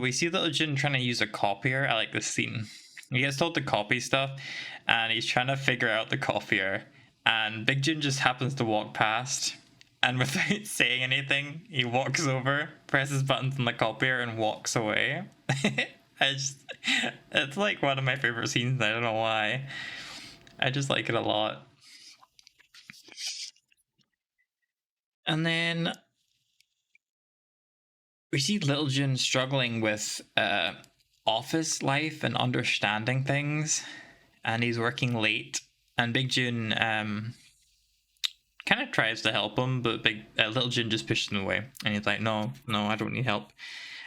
we see Little Jun trying to use a copier. I like this scene. He gets told to copy stuff, and he's trying to figure out the copier, and Big Jun just happens to walk past, and without saying anything, he walks over, presses buttons on the copier, and walks away. It's like one of my favorite scenes. I don't know why. I just like it a lot. And then we see Little Jun struggling with office life and understanding things, and he's working late. And Big Jun kind of tries to help him, but Little Jun just pushes him away, and he's like, "No, no, I don't need help."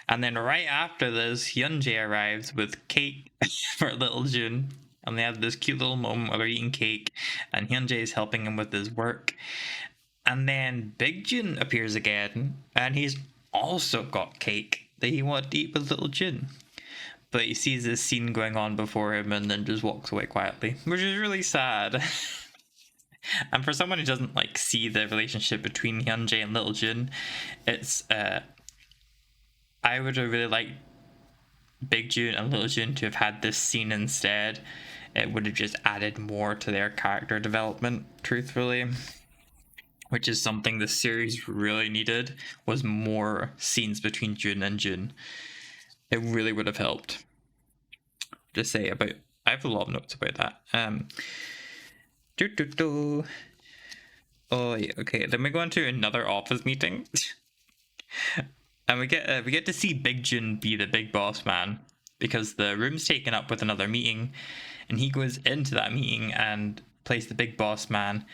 And then right after this, Hyunjae arrives with cake for Little Jun, and they have this cute little moment where they're eating cake, and Hyunjae is helping him with his work. And then Big Jun appears again, and he's also got cake that he wanted to eat with Little Jun. But he sees this scene going on before him and then just walks away quietly, which is really sad. And for someone who doesn't like see the relationship between Hyunjae and Little Jun, it's I would have really liked Big Jun and Little Jun to have had this scene instead. It would have just added more to their character development, truthfully. Which is something the series really needed, was more scenes between Jun and Jun. It really would have helped. Just say about, I have a lot of notes about that. Oh yeah, okay. Then we go into another office meeting, and we get to see Big Jun be the big boss man because the room's taken up with another meeting, and he goes into that meeting and plays the big boss man.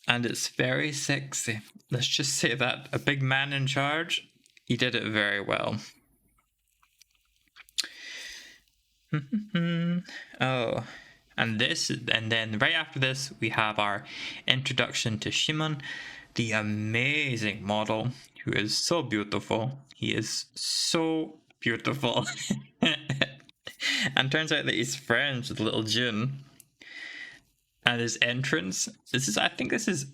and it's very sexy. Let's just say that. A big man in charge, he did it very well. Oh, and then right after this, we have our introduction to Shimon, the amazing model who is so beautiful. He is so beautiful. And turns out that he's friends with little Jun. And his entrance, I think this is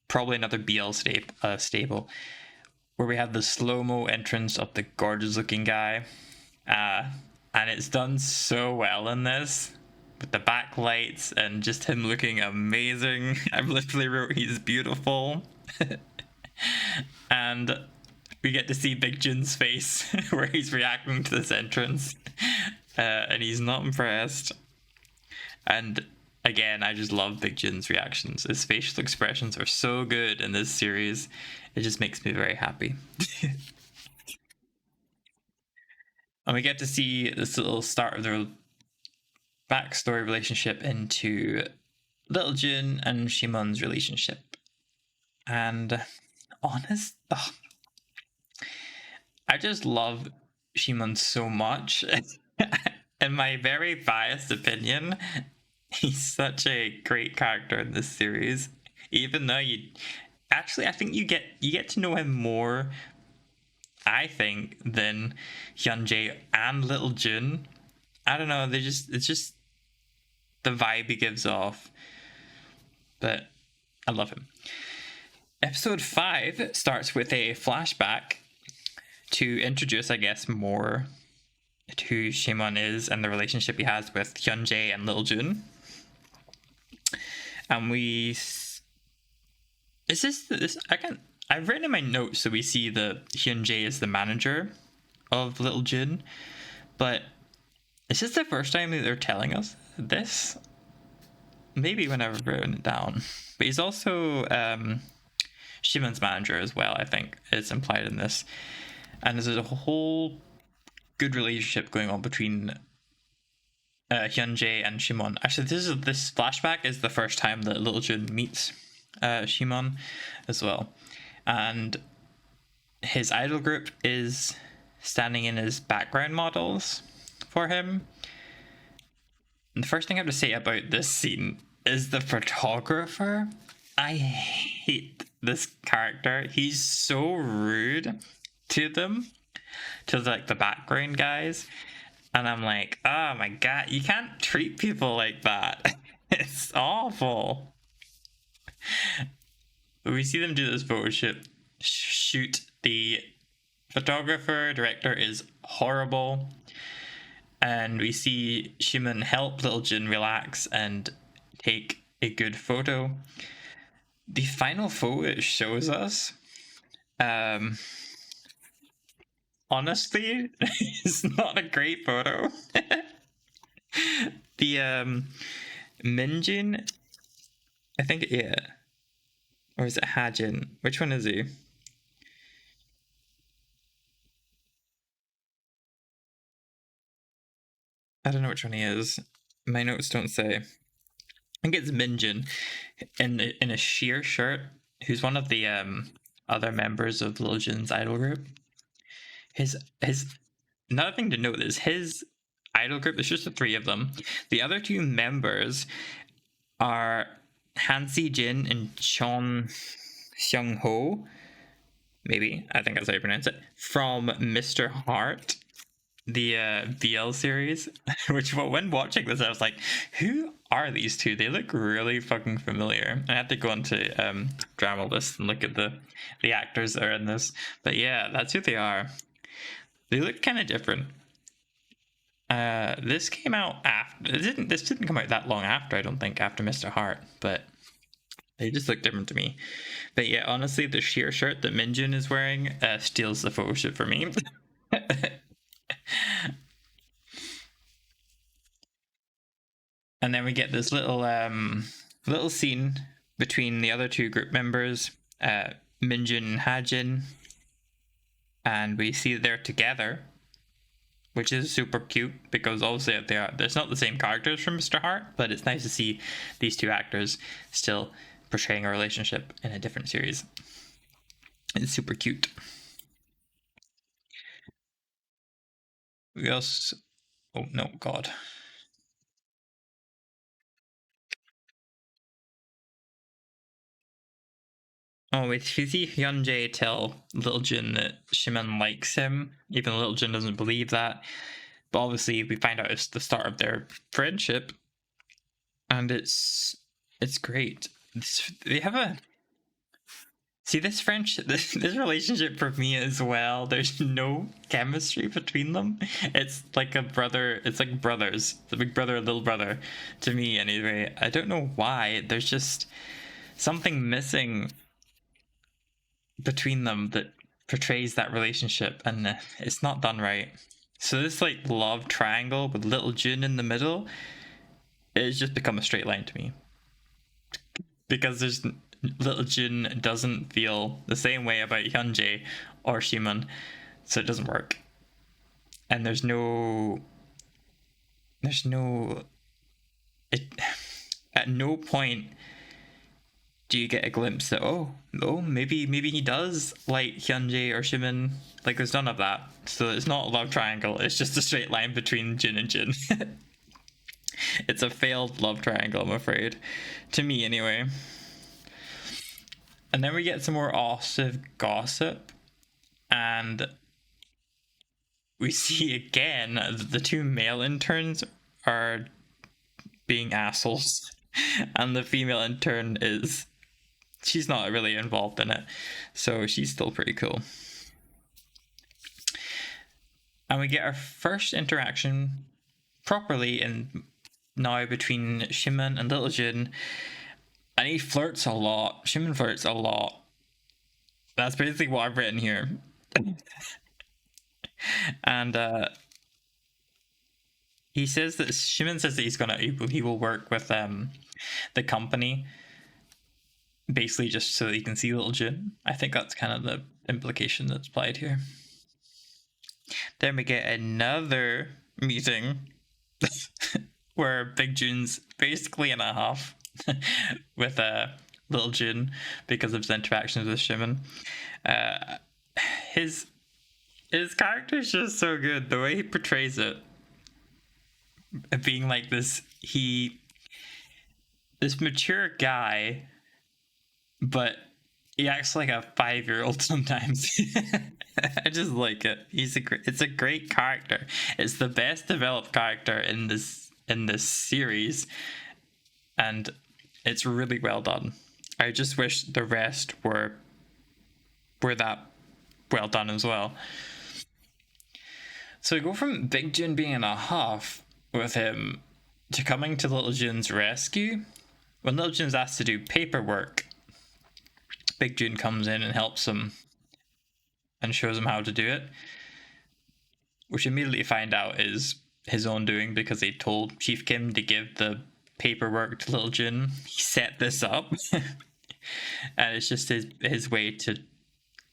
probably another BL stable, where we have the slow-mo entrance of the gorgeous looking guy. And it's done so well in this, with the backlights and just him looking amazing. I've literally wrote he's beautiful. And we get to see Big Jun's face where he's reacting to this entrance. And he's not impressed. And again, I just love Big Jun's reactions. His facial expressions are so good in this series. It just makes me very happy. And we get to see this little start of their backstory relationship into little Jun and Shimon's relationship. And I just love Shimon so much. In my very biased opinion, he's such a great character in this series. Even though I think you get to know him more, I think, than Hyunjae and little Jun. I don't know, it's just the vibe he gives off. But I love him. Episode 5 starts with a flashback to introduce, I guess, more to who Shimon is and the relationship he has with Hyunjae and Lil Jun. And I've written in my notes, so we see that Hyunjae is the manager of Lil Jun, but is this the first time that they're telling us this? Maybe when I've written it down. But he's also Shimon's manager as well, I think it's implied in this. And there's a whole good relationship going on between Hyunjae and Shimon. Actually, this flashback is the first time that Lil Jun meets Shimon as well. And his idol group is standing in as background models for him. And the first thing I have to say about this scene is the photographer. I hate this character. He's so rude to them, to like the background guys. And I'm like, oh my god, you can't treat people like that. It's awful. We see them do this photo shoot. The photographer director is horrible, and we see Shimon help Lil Jun relax and take a good photo. The final photo it shows us, honestly, it's not a great photo. The Minjin, I think, yeah. Or is it Hajin? Which one is he? I don't know which one he is. My notes don't say. I think it's Minjin in a sheer shirt, who's one of the other members of Lil Jun's idol group. His another thing to note is his idol group, there's just the 3 of them. The other 2 members are Han Si Jin and Chon Seung Ho, maybe, I think that's how you pronounce it, from Mr. Heart, the BL series. Which, when watching this, I was like, who are these 2? They look really fucking familiar. I had to go into Drama List and look at the actors that are in this. But yeah, that's who they are. They look kind of different. This came out after. This didn't come out that long after, I don't think, after Mr. Heart, but they just look different to me. But yeah, honestly, the sheer shirt that Minjun is wearing steals the photo shoot for me. And then we get this little scene between the other 2 group members, Minjun and Hajin, and we see they're together, which is super cute because obviously there's not the same characters from Mr. Heart, but it's nice to see these 2 actors still portraying a relationship in a different series. It's super cute. We also... Oh, no, God. Oh, wait, you see Hyunjae tell Little Jun that Shimin likes him, even though Little Jun doesn't believe that. But obviously, we find out it's the start of their friendship, and it's great. They have a... See, this friendship, this relationship for me as well, there's no chemistry between them. It's like a brother, it's like brothers, the big brother and little brother, to me anyway. I don't know why, there's just something missing between them that portrays that relationship, and it's not done right. So this like love triangle with little Jun in the middle, it's just become a straight line to me. Because there's... Little Jun doesn't feel the same way about Hyunjae or Shimin, so it doesn't work. And there's no it, at no point do you get a glimpse that maybe he does like Hyunjae or Shimin. Like, there's none of that. So it's not a love triangle, it's just a straight line between Jun and Jun. It's a failed love triangle, I'm afraid, to me anyway. And then we get some more Ossive gossip, and we see again that the two male interns are being assholes, and the female intern she's not really involved in it, so she's still pretty cool. And we get our first interaction properly now between Shimin and Little Jun. And he flirts a lot. Shimin flirts a lot. That's basically what I've written here. And he says that Shimin says that he will work with the company, basically just so that he can see Little Jun. I think that's kind of the implication that's applied here. Then we get another meeting where Big Jun's basically in a huff with Little Jun because of his interactions with Shimin. His character is just so good. The way he portrays it, being like this mature guy, but he acts like a 5-year-old sometimes. I just like it. It's a great character. It's the best developed character in this series, and it's really well done. I just wish the rest were that well done as well. So we go from Big Jun being in a huff with him to coming to Little Jun's rescue. When Little Jun's asked to do paperwork, Big Jun comes in and helps him and shows him how to do it, which immediately find out is his own doing because he told Chief Kim to give the paperwork to Little Jun. He set this up. And it's just his way to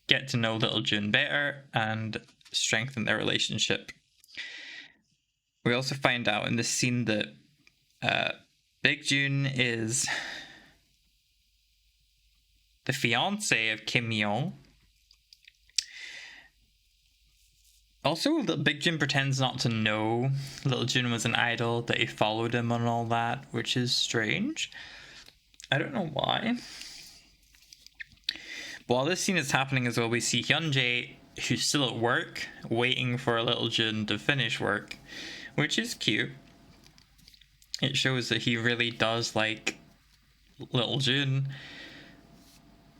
get to know Little Jun better and strengthen their relationship. We also find out in this scene that Big Jun is the fiance of Kim Young. Also, Big Jun pretends not to know Little Jun was an idol, that he followed him and all that, which is strange. I don't know why. While this scene is happening as well, we see Hyunjae, who's still at work, waiting for Little Jun to finish work, which is cute. It shows that he really does like Little Jun.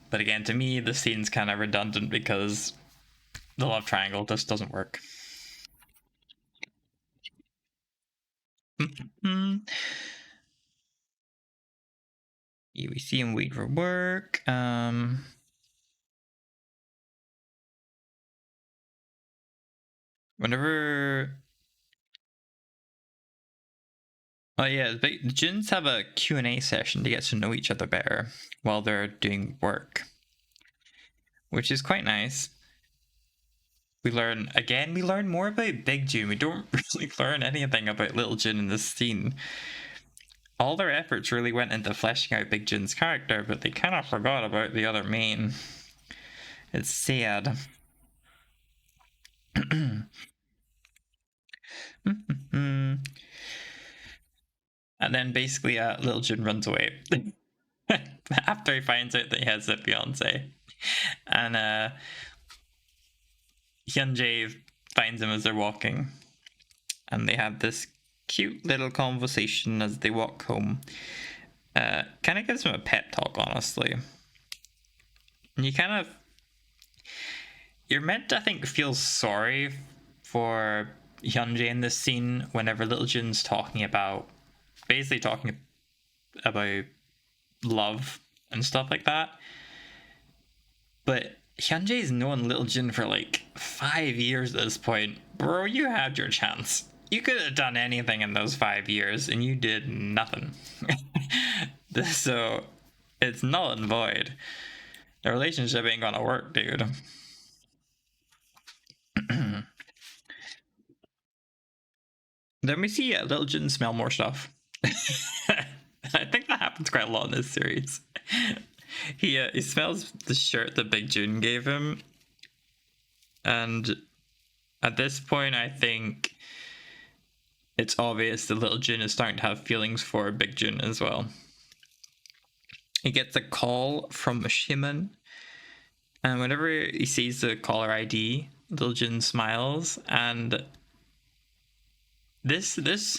But again, to me, the scene's kind of redundant because the love triangle just doesn't work. Yeah, we see him wait for work. Whenever... Oh yeah, the Juns have a Q&A session to get to know each other better while they're doing work, which is quite nice. We learn more about Big Jun. We don't really learn anything about Little Jun in this scene. all their efforts really went into fleshing out Big Jun's character, but they kind of forgot about the other main. It's sad. And then basically, Lil Jun runs away after he finds out that he has a fiance, and Hyun-jae finds him as they're walking, and they have this cute little conversation as they walk home. Kind of gives him a pep talk, honestly. And you're meant to, I think, feel sorry for Hyun-jae in this scene whenever Lil Jun's basically talking about love and stuff like that. But Hyun-jae's known Lil Jun for like 5 years at this point. Bro, you had your chance. You could have done anything in those 5 years, and you did nothing. So, it's null and void. The relationship ain't gonna work, dude. Then we see Lil Jun smell more stuff. I think that happens quite a lot in this series. He smells the shirt that Big Jun gave him, and at this point, I think it's obvious that Lil Jun is starting to have feelings for Big Jun as well. He gets a call from Shimon, and whenever he sees the caller ID, Lil Jun smiles, and this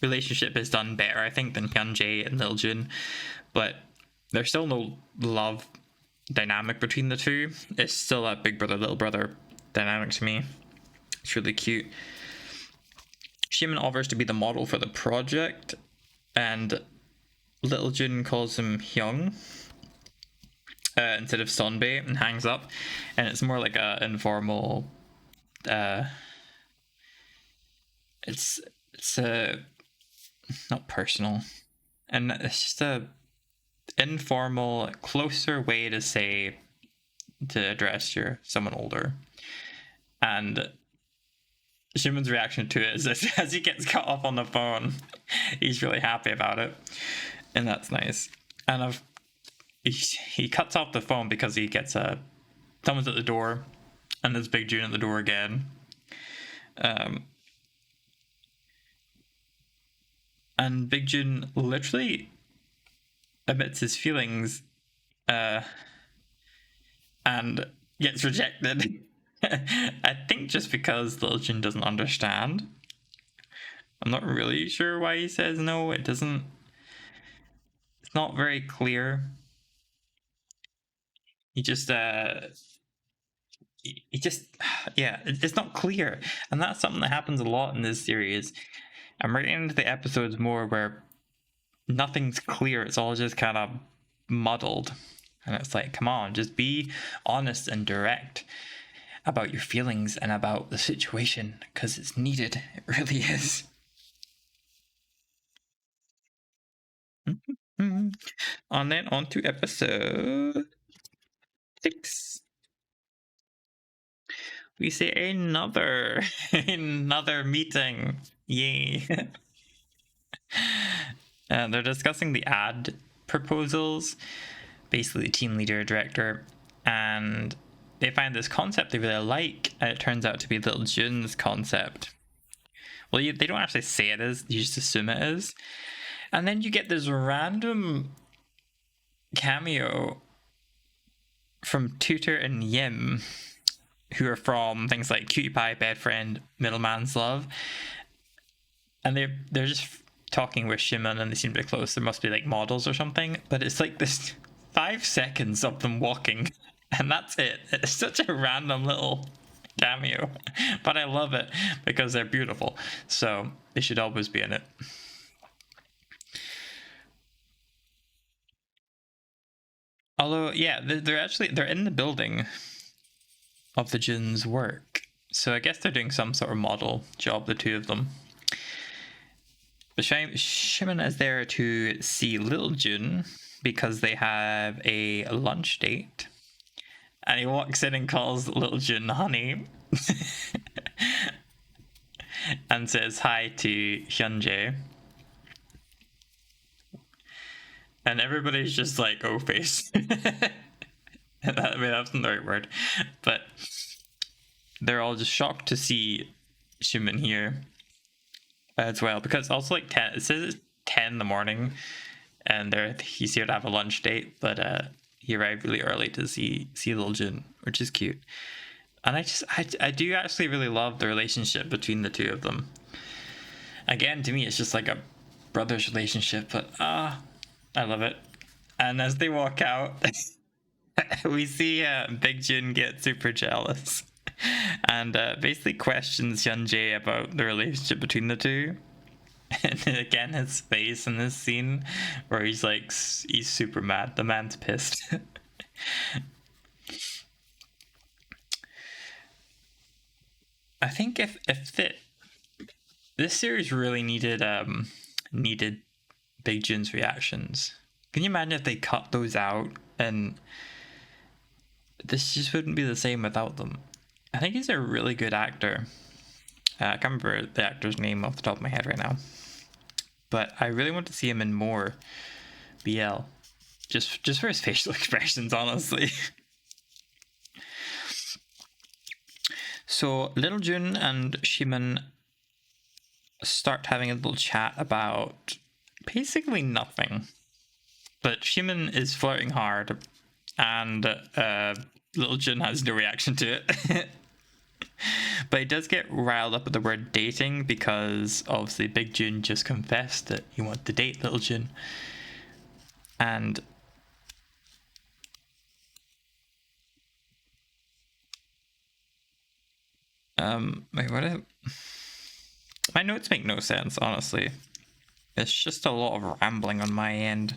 relationship is done better, I think, than Hyun-jae and Lil Jun, but there's still no love dynamic between the two. It's still a big brother, little brother dynamic to me. It's really cute. Shimon offers to be the model for the project, and Lil Jun calls him Hyung instead of Sonbae and hangs up, and it's more like a informal it's not personal, and it's just a informal, closer way to address someone older. And Shimon's reaction to it is as he gets cut off on the phone, he's really happy about it, and that's nice. And he cuts off the phone because he gets someone's at the door, and there's Big Jun at the door again. And Big Jun literally admits his feelings and gets rejected. I think just because Lil Jun doesn't understand. I'm not really sure why he says no. It's not very clear. It's not clear. And that's something that happens a lot in this series. I'm right into the episodes more where nothing's clear. It's all just kind of muddled. And it's like, come on, just be honest and direct about your feelings and about the situation, because it's needed. It really is. And then on to episode 6. We see another meeting. Yay. They're discussing the ad proposals, basically the team leader, director, and they find this concept they really like, and it turns out to be Lil Jun's concept. Well, they don't actually say it is, you just assume it is. And then you get this random cameo from Tutor and Yim, who are from things like Cutie Pie, Bed Friend, Middleman's Love. And they're just talking with Shimon, and they seem to be close. There must be like models or something, but it's like this 5 seconds of them walking, and that's it. It's such a random little cameo, but I love it because they're beautiful, so they should always be in it. Although, yeah, they're in the building of the Jun's work, so I guess they're doing some sort of model job, the two of them. But Shimon is there to see Lil Jun because they have a lunch date, and he walks in and calls Lil Jun honey and says hi to Hyun-jae. and everybody's just like, "Oh, face." I mean, that's not the right word, but they're all just shocked to see Ximen here as well, because also like 10. It says it's 10 in the morning, and he's here to have a lunch date, but he arrived really early to see Little Jun, which is cute. And I do actually really love the relationship between the two of them. Again, to me, it's just like a brother's relationship, but I love it. And as they walk out, we see Big Jun get super jealous and basically questions Hyunjae about the relationship between the two. And again, his face in this scene where he's like, he's super mad. The man's pissed. I think if this series really needed Big Jun's reactions. Can you imagine if they cut those out and this just wouldn't be the same without them? I think he's a really good actor. I can't remember the actor's name off the top of my head right now, but I really want to see him in more BL, just for his facial expressions, honestly. So Little Jun and Ximen start having a little chat about basically nothing. But Ximen is flirting hard, and Little Jun has no reaction to it. But he does get riled up at the word dating because obviously Big Jun just confessed that he wanted to date Little Jun. And wait, what? My notes make no sense, honestly. It's just a lot of rambling on my end.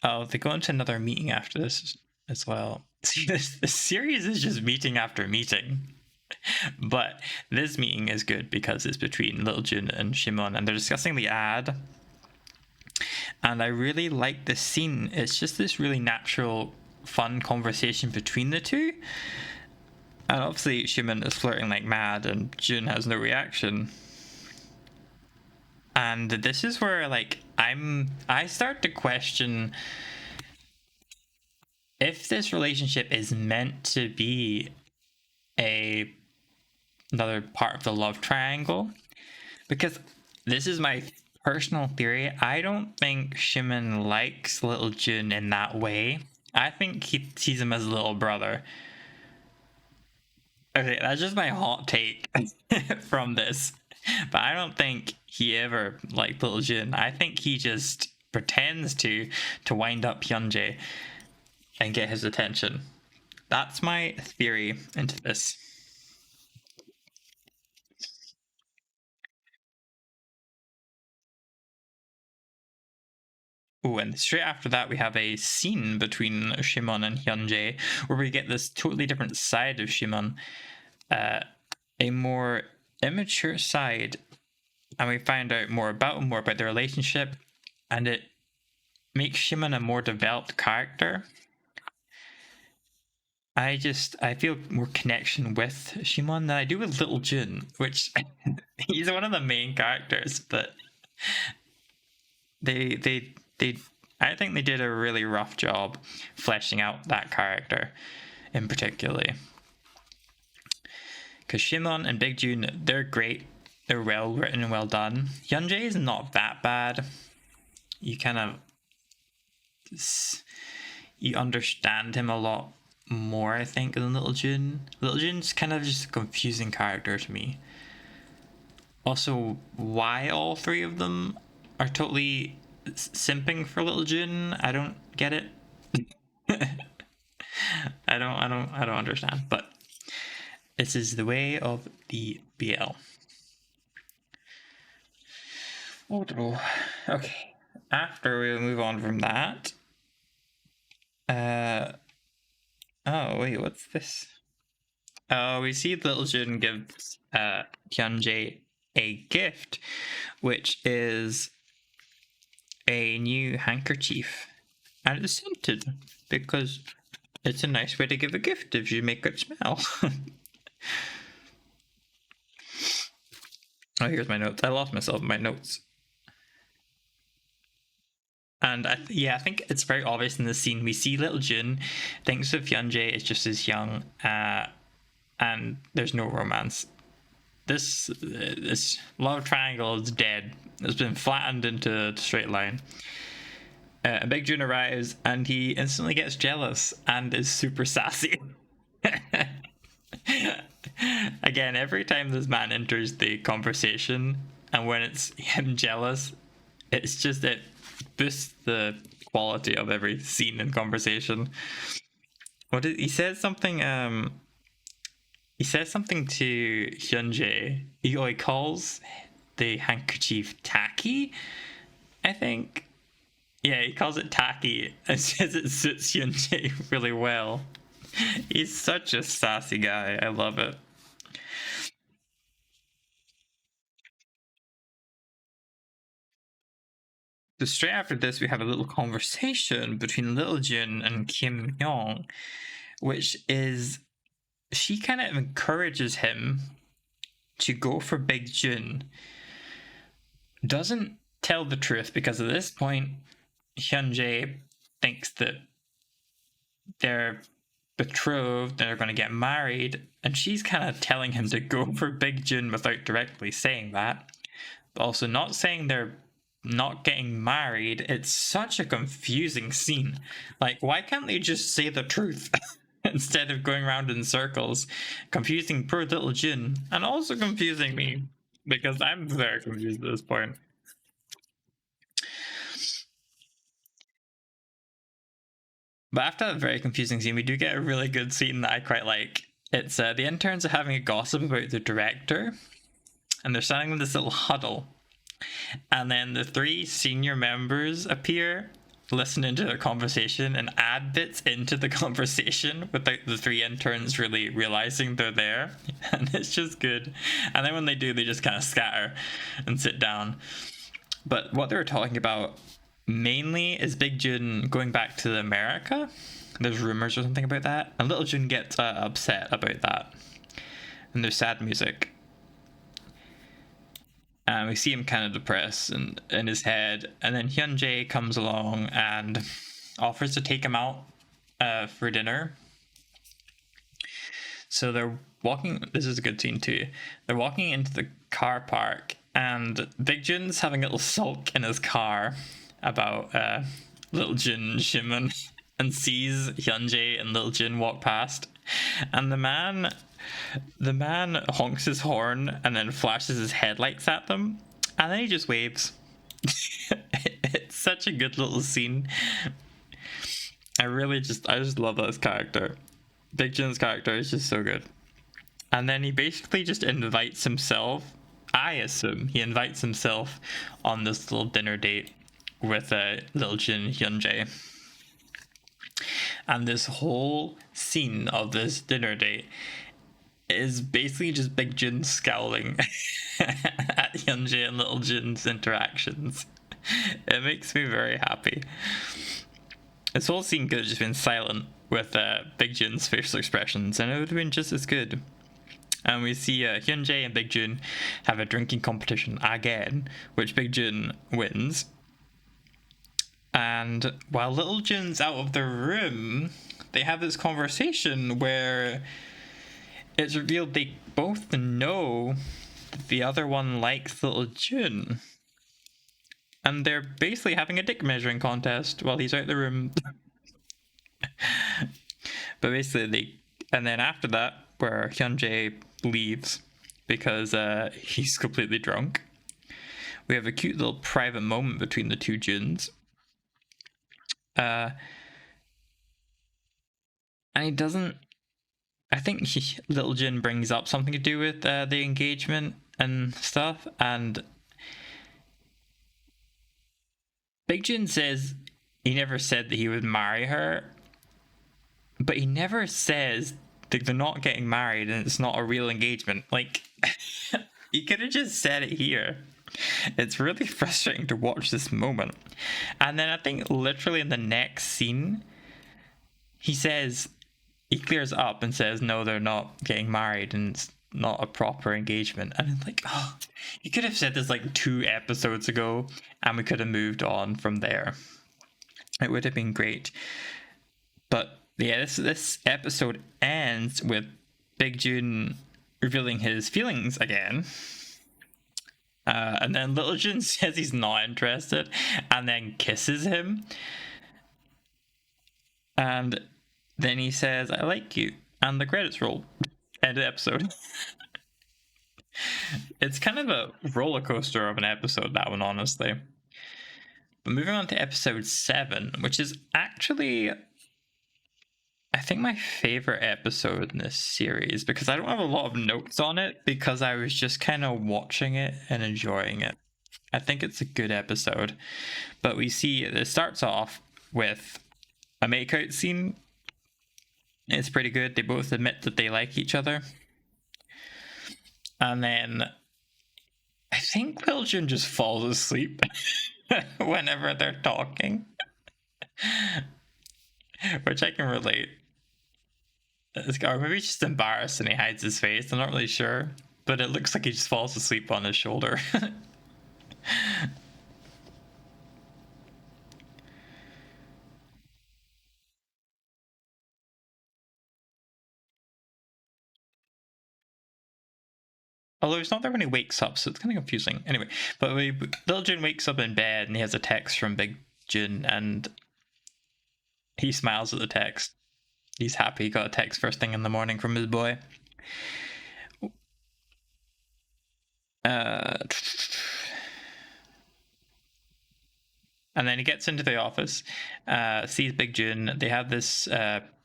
Oh, they go into another meeting after this as well. See, this series is just meeting after meeting. But this meeting is good because it's between Little Jun and Shimon, and they're discussing the ad. And I really like this scene. It's just this really natural, fun conversation between the two. And obviously Shimon is flirting like mad and Jun has no reaction. And this is where like I start to question if this relationship is meant to be another part of the love triangle, because this is my personal theory. I don't think Shimon likes Little Jun in that way. I think he sees him as a little brother. Okay, that's just my hot take from this. But I don't think he ever liked Little Jun. I think he just pretends to wind up Hyunjae and get his attention. That's my theory into this. Oh, and straight after that, we have a scene between Shimon and Hyunjae where we get this totally different side of Shimon, a more immature side, and we find out more about him, more about their relationship, and it makes Shimon a more developed character. I feel more connection with Shimon than I do with Little Jun, which he's one of the main characters, but they I think they did a really rough job fleshing out that character in particular. Because Shimon and Big Jun, they're great. They're well written and well done. Hyunjae is not that bad. You kind of you understand him a lot more, I think, than Little Jun. Little Jun's kind of just a confusing character to me. Also, why all three of them are totally simping for Little Jun, I don't get it. I don't understand, but this is the way of the BL. Okay, after we move on from that, oh wait, what's this? Oh, we see Little Jun gives Hyunjae a gift, which is a new handkerchief, and it's scented because it's a nice way to give a gift if you make it smell. Oh, here's my notes. I lost myself in my notes. And I think it's very obvious in this scene. We see little Jun thinks of Hyunjae is just as young, and there's no romance. This love triangle is dead. It's been flattened into a straight line. Big Jun arrives and he instantly gets jealous and is super sassy. Again, every time this man enters the conversation, and when it's him jealous, it's just it boosts the quality of every scene and conversation. He says something? He says something to Hyunjae. He calls the handkerchief tacky, I think. Yeah, he calls it tacky and says it suits Hyunjae really well. He's such a sassy guy. I love it. So straight after this, we have a little conversation between Little Jun and Kim Young, which is she kind of encourages him to go for Big Jun. Doesn't tell the truth because at this point, Hyunjae thinks that they're betrothed, they're going to get married, and she's kind of telling him to go for Big Jun without directly saying that. But also not saying they're not getting married. It's such a confusing scene. Like, why can't they just say the truth instead of going around in circles, confusing poor little Jun, and also confusing me because I'm very confused at this point. But after that very confusing scene, we do get a really good scene that I quite like. It's the interns are having a gossip about the director, and they're standing in this little huddle. And then the three senior members appear, listening to their conversation, and add bits into the conversation without the three interns really realizing they're there. And it's just good. And then when they do, they just kind of scatter and sit down. But what they were talking about mainly is Big Jun going back to America. There's rumors or something about that. And Little Jun gets upset about that. And there's sad music. And we see him kind of depressed and in his head. And then Hyunjae comes along and offers to take him out for dinner. So they're walking. This is a good scene too. They're walking into the car park, and Big Jun's having a little sulk in his car about Little Jun Shimon, and sees Hyunjae and Little Jun walk past. And the man honks his horn and then flashes his headlights at them, and then he just waves. It's such a good little scene. I just love this character. Big Jun's character is just so good. And then he basically just invites himself, I assume he invites himself on this little dinner date with Little Jun and Hyunjae. And this whole scene of this dinner date is basically just Big Jun scowling at Hyunjae and Little Jun's interactions. It makes me very happy. This whole scene could have just been silent with Big Jun's facial expressions, and it would have been just as good. And we see Hyunjae and Big Jun have a drinking competition again, which Big Jun wins. And while Little Jun's out of the room, they have this conversation where it's revealed they both know that the other one likes Little Jun. And they're basically having a dick measuring contest while he's out the room. But basically, and then after that, where Hyunjae leaves because he's completely drunk, we have a cute little private moment between the two Juns. And he doesn't. I think Little Jun brings up something to do with the engagement and stuff, and Big Jun says he never said that he would marry her, but he never says that they're not getting married and it's not a real engagement. Like, he could have just said it here. It's really frustrating to watch this moment. And then I think literally in the next scene, he clears up and says, no, they're not getting married and it's not a proper engagement. And I'm like, oh, you could have said this like 2 episodes ago and we could have moved on from there. It would have been great. But yeah, this episode ends with Big Jun revealing his feelings again. And then Little Jun says he's not interested and then kisses him. And then he says, I like you. And the credits roll. End of the episode. It's kind of a roller coaster of an episode, that one, honestly. But moving on to episode 7, which is actually, I think, my favorite episode in this series, because I don't have a lot of notes on it because I was just kind of watching it and enjoying it. I think it's a good episode. But we see it starts off with a makeout scene. It's pretty good. They both admit that they like each other. And then I think Will Jun just falls asleep whenever they're talking, which I can relate. Or maybe he's just embarrassed and he hides his face. I'm not really sure, but it looks like he just falls asleep on his shoulder. Although it's not there when he wakes up, so it's kind of confusing. Anyway, but Little Jun wakes up in bed and he has a text from Big Jun and he smiles at the text. He's happy he got a text first thing in the morning from his boy. And then he gets into the office, sees Big Jun. They have this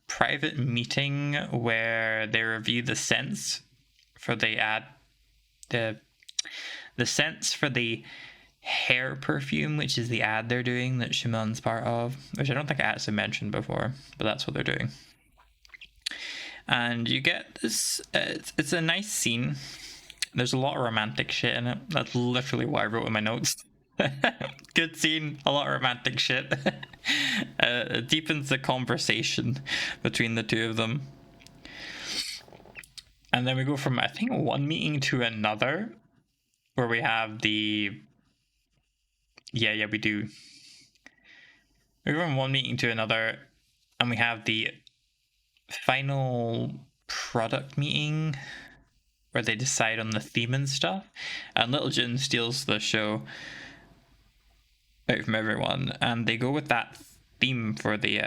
private meeting where they review the scents for the ad, the scents for the hair perfume, which is the ad they're doing that Shimon's part of, which I don't think I actually mentioned before, but that's what they're doing. And you get this, it's a nice scene. There's a lot of romantic shit in it. That's literally what I wrote in my notes. Good scene, a lot of romantic shit. It deepens the conversation between the two of them. And then we go from, I think, one meeting to another, where we have the... Yeah, we do. We go from one meeting to another, and we have the final product meeting, where they decide on the theme and stuff. And Little Jun steals the show out from everyone, and they go with that theme for the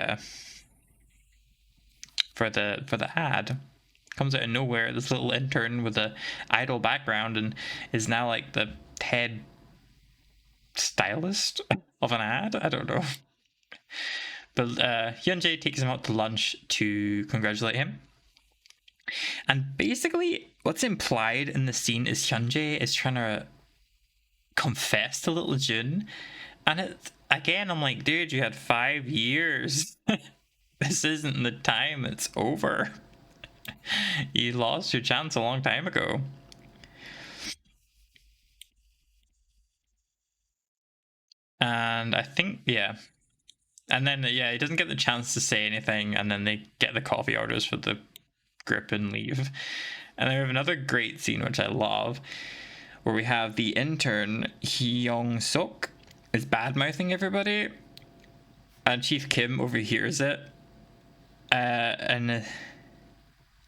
ad. Comes out of nowhere, this little intern with a idol background and is now like the head stylist of an ad. I don't know. But Hyunjae takes him out to lunch to congratulate him. And basically what's implied in the scene is Hyunjae is trying to confess to Little Jun. And it, again, I'm like, dude, you had 5 years. This isn't the time, it's over. You lost your chance a long time ago. And I think, yeah. And then, yeah, he doesn't get the chance to say anything, and then they get the coffee orders for the grip and leave. And then we have another great scene, which I love, where we have the intern, Hyung Suk, is bad-mouthing everybody, and Chief Kim overhears it. And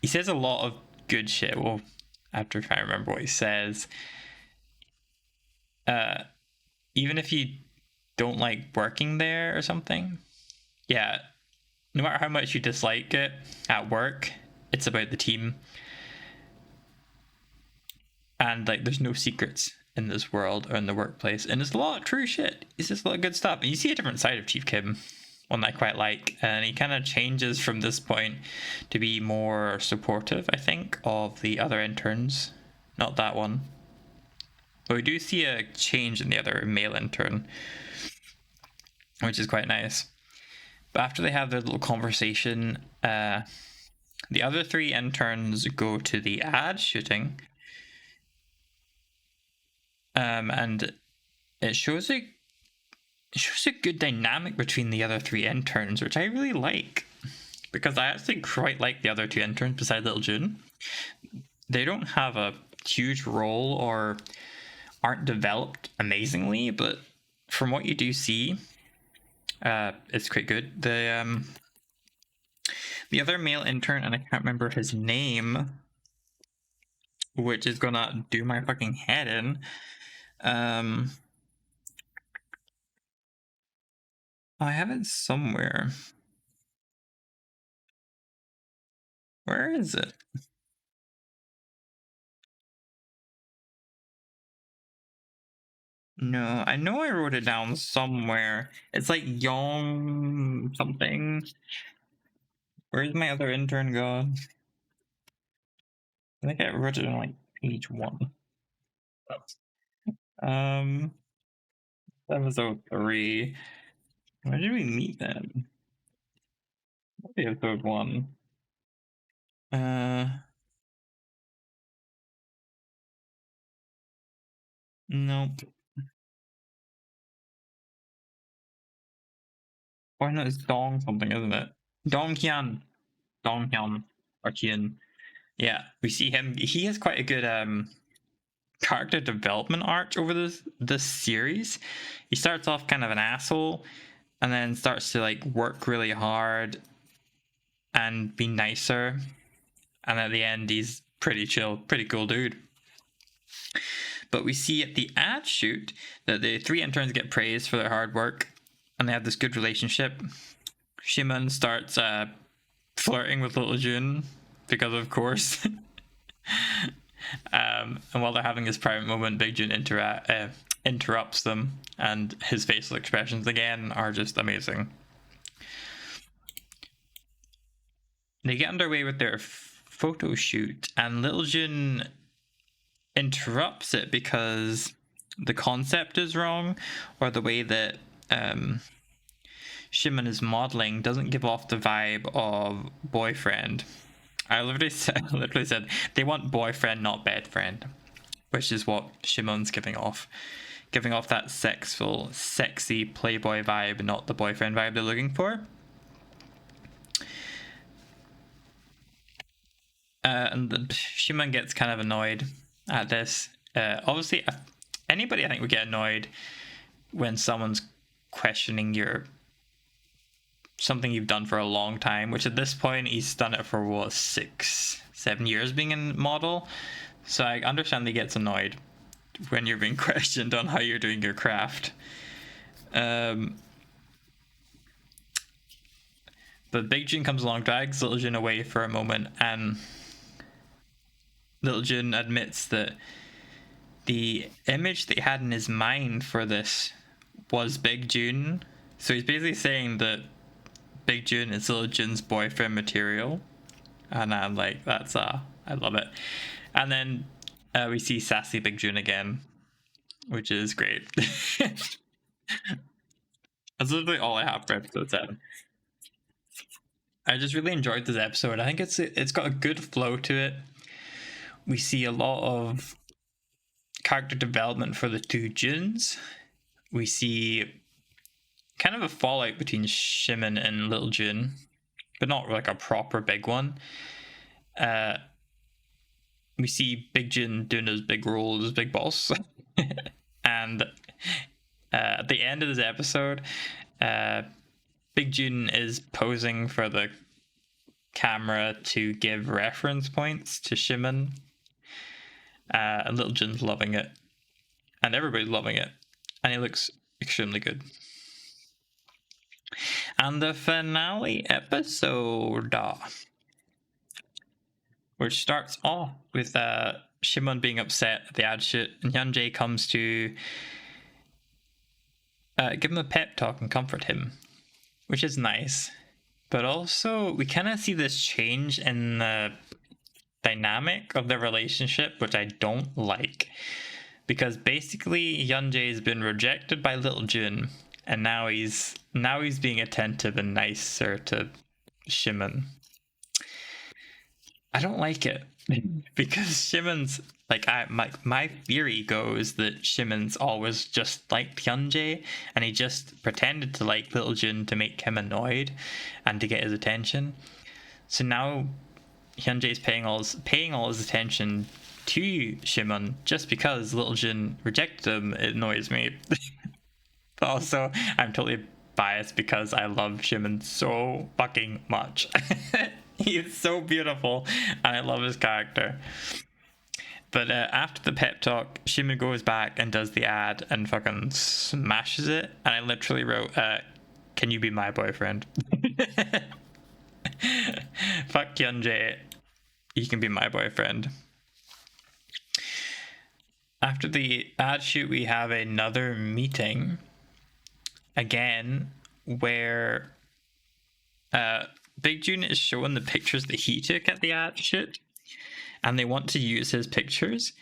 he says a lot of good shit. Well, I have to try and remember what he says. Even if you don't like working there or something, yeah, no matter how much you dislike it at work, it's about the team. And like, there's no secrets in this world or in the workplace. And there's a lot of true shit. It's just a lot of good stuff. And you see a different side of Chief Kim, one that I quite like, and he kind of changes from this point to be more supportive, I think, of the other interns. Not that one, but we do see a change in the other male intern, which is quite nice. But after they have their little conversation, the other 3 interns go to the ad shooting, and it shows a good dynamic between the other 3 interns, which I really like, because I actually quite like the other 2 interns besides Little Jun. They don't have a huge role or aren't developed amazingly, but from what you do see, It's quite good. The other male intern, and I can't remember his name, which is gonna do my fucking head in. I have it somewhere. Where is it? No, I know I wrote it down somewhere. It's like Yong something. Where's my other intern gone? I think I wrote it on like page 1. Episode 3. Where did we meet then? Maybe episode 1. Nope. Why not? It's Dong something, isn't it? Dong Hyun. Dong Hyun. Or Hyun. Yeah, we see him. He has quite a good character development arc over this series. He starts off kind of an asshole, and then starts to like work really hard and be nicer. And at the end, he's pretty chill, pretty cool dude. But we see at the ad shoot that the 3 interns get praised for their hard work, and they have this good relationship. Shimon starts flirting with Little Jun because, of course. And while they're having this private moment, Big Jun interrupts them, and his facial expressions again are just amazing. They get underway with their photo shoot, and Little Jun interrupts it because the concept is wrong, or the way that Shimon is modeling doesn't give off the vibe of boyfriend. I literally said they want boyfriend, not bed friend, which is what Shimon's giving off that sexy playboy vibe, not the boyfriend vibe they're looking for. And Shimon gets kind of annoyed at this. Obviously, anybody I think would get annoyed when someone's questioning something you've done for a long time, which at this point he's done it for 6-7 years being a model. So I understand he gets annoyed when you're being questioned on how you're doing your craft. But Big Jun comes along, drags Little Jun away for a moment, and Little Jun admits that the image that he had in his mind for this was Big Jun. So he's basically saying that Big Jun is Little Jun's boyfriend material. And I'm like, I love it. And then we see sassy Big Jun again, which is great. That's literally all I have for episode 7. I just really enjoyed this episode. I think it's got a good flow to it. We see a lot of character development for the 2 Juns. We see kind of a fallout between Shimon and Little Jun, but not like a proper big one. We see Big Jun doing his big role as big boss. And at the end of this episode, Big Jun is posing for the camera to give reference points to Shimon. And Little Jun's loving it. And everybody's loving it. And he looks extremely good. And the finale episode, which starts off with Shimon being upset at the ad shoot, and Hyun-Jae comes to give him a pep talk and comfort him, which is nice. But also, we kind of see this change in the dynamic of the relationship, which I don't like. Because basically, Hyun-Jae has been rejected by Little Jun, and now he's being attentive and nicer to Shimon. I don't like it because Shimon's like my theory goes that Shimon's always just liked Hyun-Jae, and he just pretended to like Little Jun to make him annoyed and to get his attention. So now Hyun-Jae's paying all his attention to Shimon just because Little Jun rejected him. It annoys me. But also, I'm totally biased because I love Shimon so fucking much. He's so beautiful, and I love his character. But after the pep talk, Shimon goes back and does the ad and fucking smashes it. And I literally wrote, "Can you be my boyfriend?" Fuck Hyunjae, you can be my boyfriend. After the ad shoot, we have another meeting again where Big Jun is showing the pictures that he took at the ad shoot, and they want to use his pictures,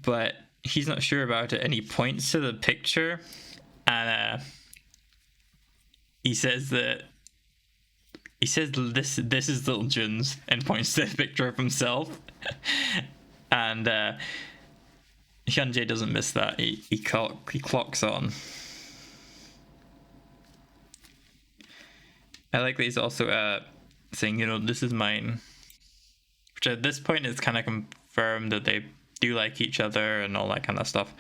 but he's not sure about it, and he points to the picture, and he says this is Little Jun's, and points to the picture of himself. And Hyunjae doesn't miss that. He clocks on. I like that he's also saying, this is mine. Which at this point is kind of confirmed that they do like each other and all that kind of stuff.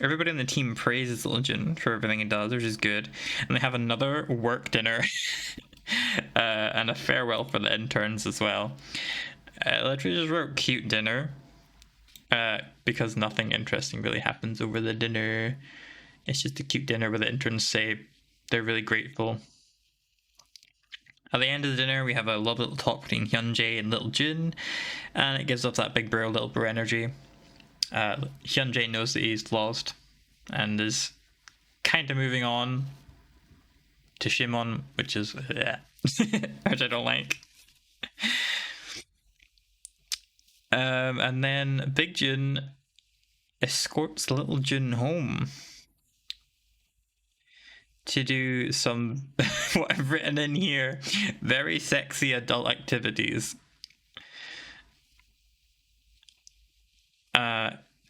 Everybody on the team praises Little Jun for everything he does, which is good. And they have another work dinner and a farewell for the interns as well. Literally just wrote cute dinner because nothing interesting really happens over the dinner. It's just a cute dinner where the interns say they're really grateful. At the end of the dinner, we have a lovely little talk between Hyunjae and Little Jun, and it gives off that big bro, little bro energy. Hyunjae knows that he's lost and is kind of moving on to Shimon, which is which I don't like. And then Big Jun escorts Little Jun home to do some, what I've written in here, very sexy adult activities.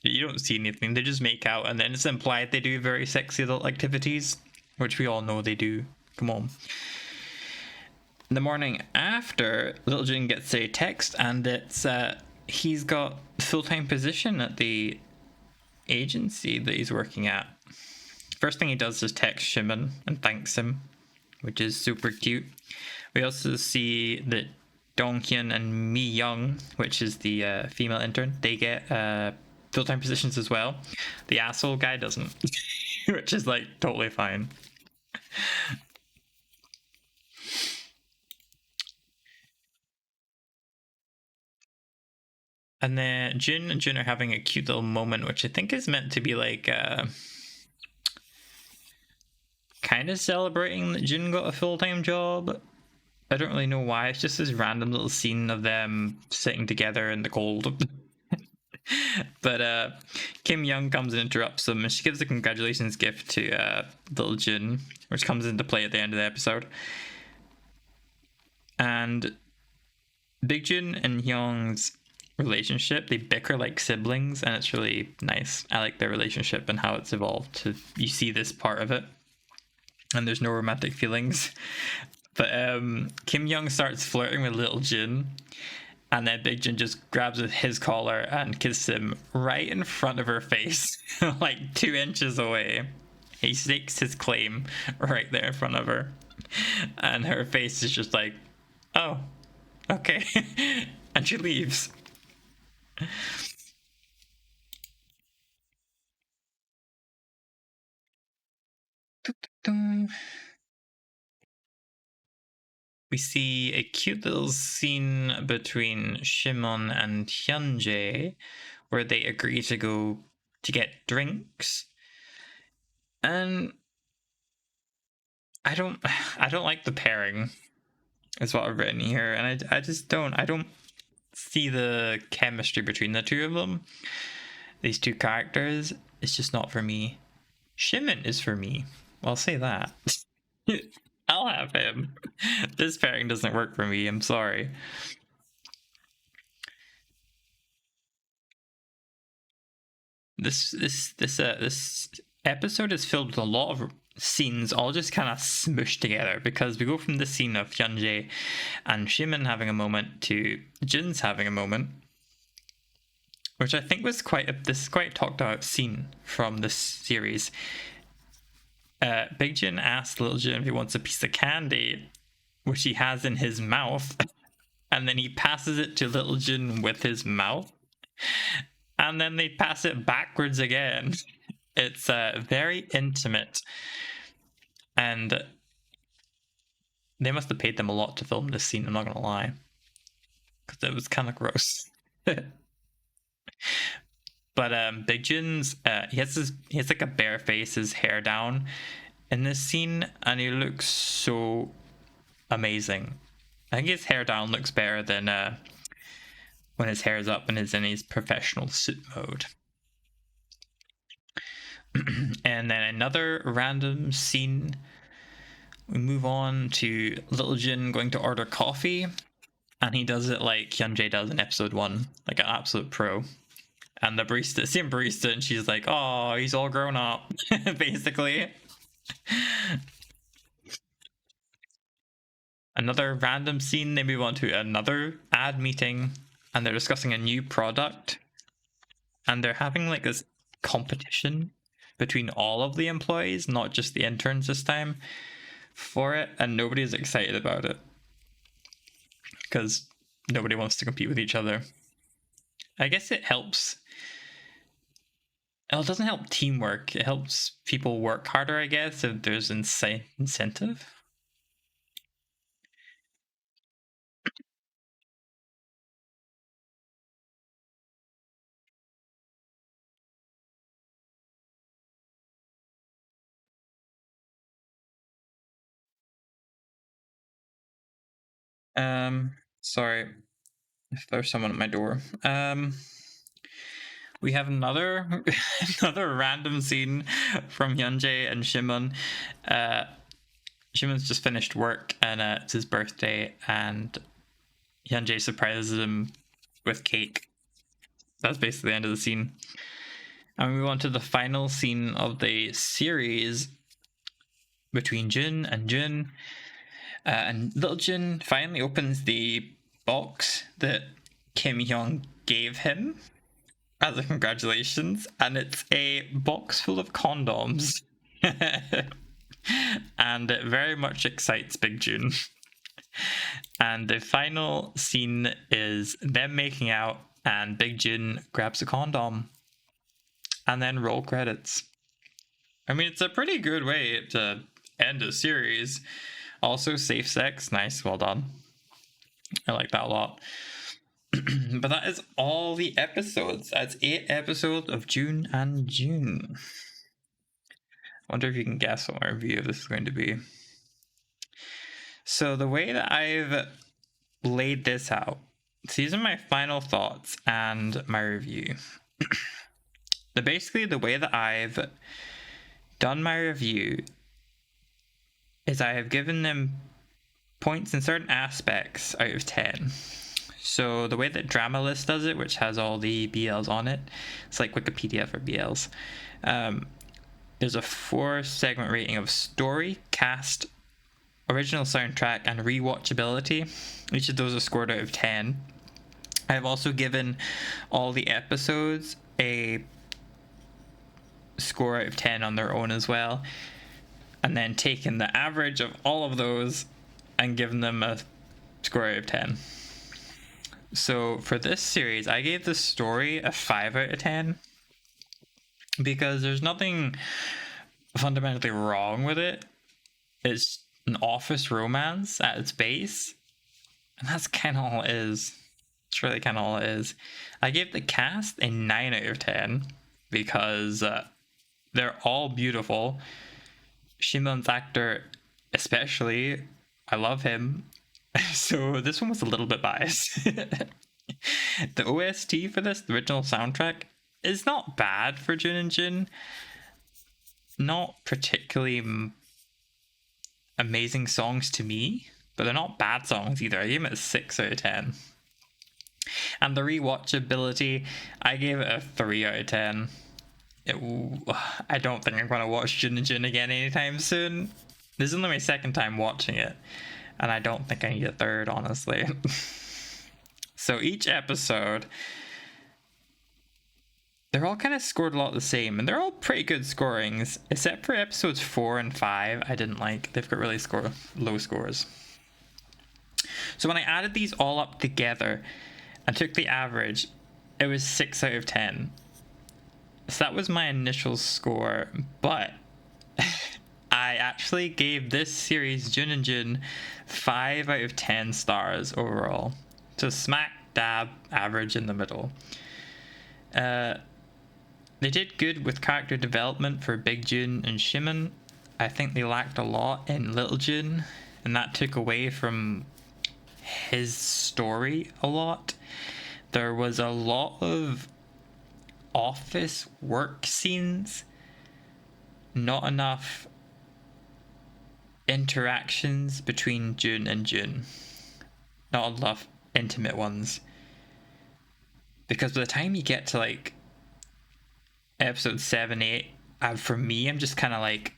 You don't see anything, they just make out, and then it's implied they do very sexy adult activities, which we all know they do. Come on. In the morning after, Little Jun gets a text, and it's he's got a full-time position at the agency that he's working at. First thing he does is text Shimon and thanks him, which is super cute. We also see that Donghyun and Mi Young, which is the female intern, they get full-time positions as well. The asshole guy doesn't, which is like totally fine. And then Jun and Jun are having a cute little moment, which I think is meant to be like kind of celebrating that Jun got a full-time job. I don't really know why. It's just this random little scene of them sitting together in the cold. But Kim Young comes and interrupts them, and she gives a congratulations gift to Little Jun, which comes into play at the end of the episode. And Big Jun and Hyung's relationship, they bicker like siblings, and it's really nice. I like their relationship and how it's evolved. You see this part of it, and there's no romantic feelings. But Kim Young starts flirting with Little Jun, and then Big Jun just grabs his collar and kisses him right in front of her face, like 2 inches away. He stakes his claim right there in front of her, and her face is just like, oh, okay. And she leaves. We see a cute little scene between Shimon and Hyunjae where they agree to go to get drinks. And I don't like the pairing, is what I've written here, and I just don't see the chemistry between the two of them. These two characters, it's just not for me. Shimon is for me. I'll say that. I'll have him. This pairing doesn't work for me. I'm sorry. This episode is filled with a lot of scenes all just kind of smushed together, because we go from the scene of Hyunjae and Shimon having a moment to Jun's having a moment, which I think was quite a talked about scene from this series. Big Jin asks Little Jin if he wants a piece of candy, which he has in his mouth, and then he passes it to Little Jin with his mouth, and then they pass it backwards again. It's very intimate, and they must have paid them a lot to film this scene, I'm not gonna lie, because it was kind of gross. But Big Jin's he has like a bare face, his hair down in this scene, and he looks so amazing. I think his hair down looks better than when his hair is up and is in his professional suit mode. And then another random scene. We move on to Little Jin going to order coffee, and he does it like Hyunjae does in episode 1, like an absolute pro. And the barista, same barista, and she's like, "Oh, he's all grown up," basically. Another random scene, they move on to another ad meeting, and they're discussing a new product, and they're having like this competition between all of the employees, not just the interns this time, for it, and nobody's excited about it because nobody wants to compete with each other. I guess it helps. Well, it doesn't help teamwork. It helps people work harder, I guess, if there's incentive. Sorry if there's someone at my door. We have another another random scene from Hyunjae and Shimon. Shimon's just finished work, and it's his birthday, and Hyunjae surprises him with cake. That's basically the end of the scene. And we move on to the final scene of the series between Jun and Jun. And Little Jun finally opens the box that Kim Hyung gave him as a congratulations, and it's a box full of condoms. And it very much excites Big Jun. And the final scene is them making out, and Big Jun grabs a condom. And then roll credits. I mean, it's a pretty good way to end a series. Also, safe sex. Nice, well done. I like that a lot. But that is all the episodes. That's 8 episodes of Jun and Jun. I wonder if you can guess what my review of this is going to be. So the way that I've laid this out, these are my final thoughts and my review. Basically, the way that I've done my review is I have given them points in certain aspects out of 10. So the way that Drama List does it, which has all the BLs on it, it's like Wikipedia for BLs. There's a 4-segment rating of story, cast, original soundtrack, and rewatchability. Each of those are scored out of 10. I've also given all the episodes a score out of 10 on their own as well, and then taken the average of all of those and given them a score out of 10. So for this series, I gave the story a 5 out of 10 because there's nothing fundamentally wrong with it. It's an office romance at its base, and that's kind of all it is. It's really kind of all it is. I gave the cast a 9 out of 10 because they're all beautiful. Shimon's actor especially, I love him. So this one was a little bit biased. The OST for this, the original soundtrack, is not bad for Jun&Jun. Not particularly amazing songs to me, but they're not bad songs either. I gave it a 6 out of 10. And the rewatchability, I gave it a 3 out of 10. I don't think I'm going to watch Jun&Jun again anytime soon. This is only my second time watching it, and I don't think I need a third, honestly. So each episode they're all kind of scored a lot the same, and they're all pretty good scorings, except for episodes 4 and 5. I didn't like. They've got really low scores. So when I added these all up together and took the average, it was 6 out of 10. So that was my initial score, but I actually gave this series Jun&Jun 5 out of 10 stars overall. So smack dab average in the middle. They did good with character development for Big Jun and Shimon. I think they lacked a lot in Little Jun, and that took away from his story a lot. There was a lot of office work scenes, not enough interactions between Jun and Jun, not enough intimate ones. Because by the time you get to like episode 7, 8, for me, I'm just kind of like,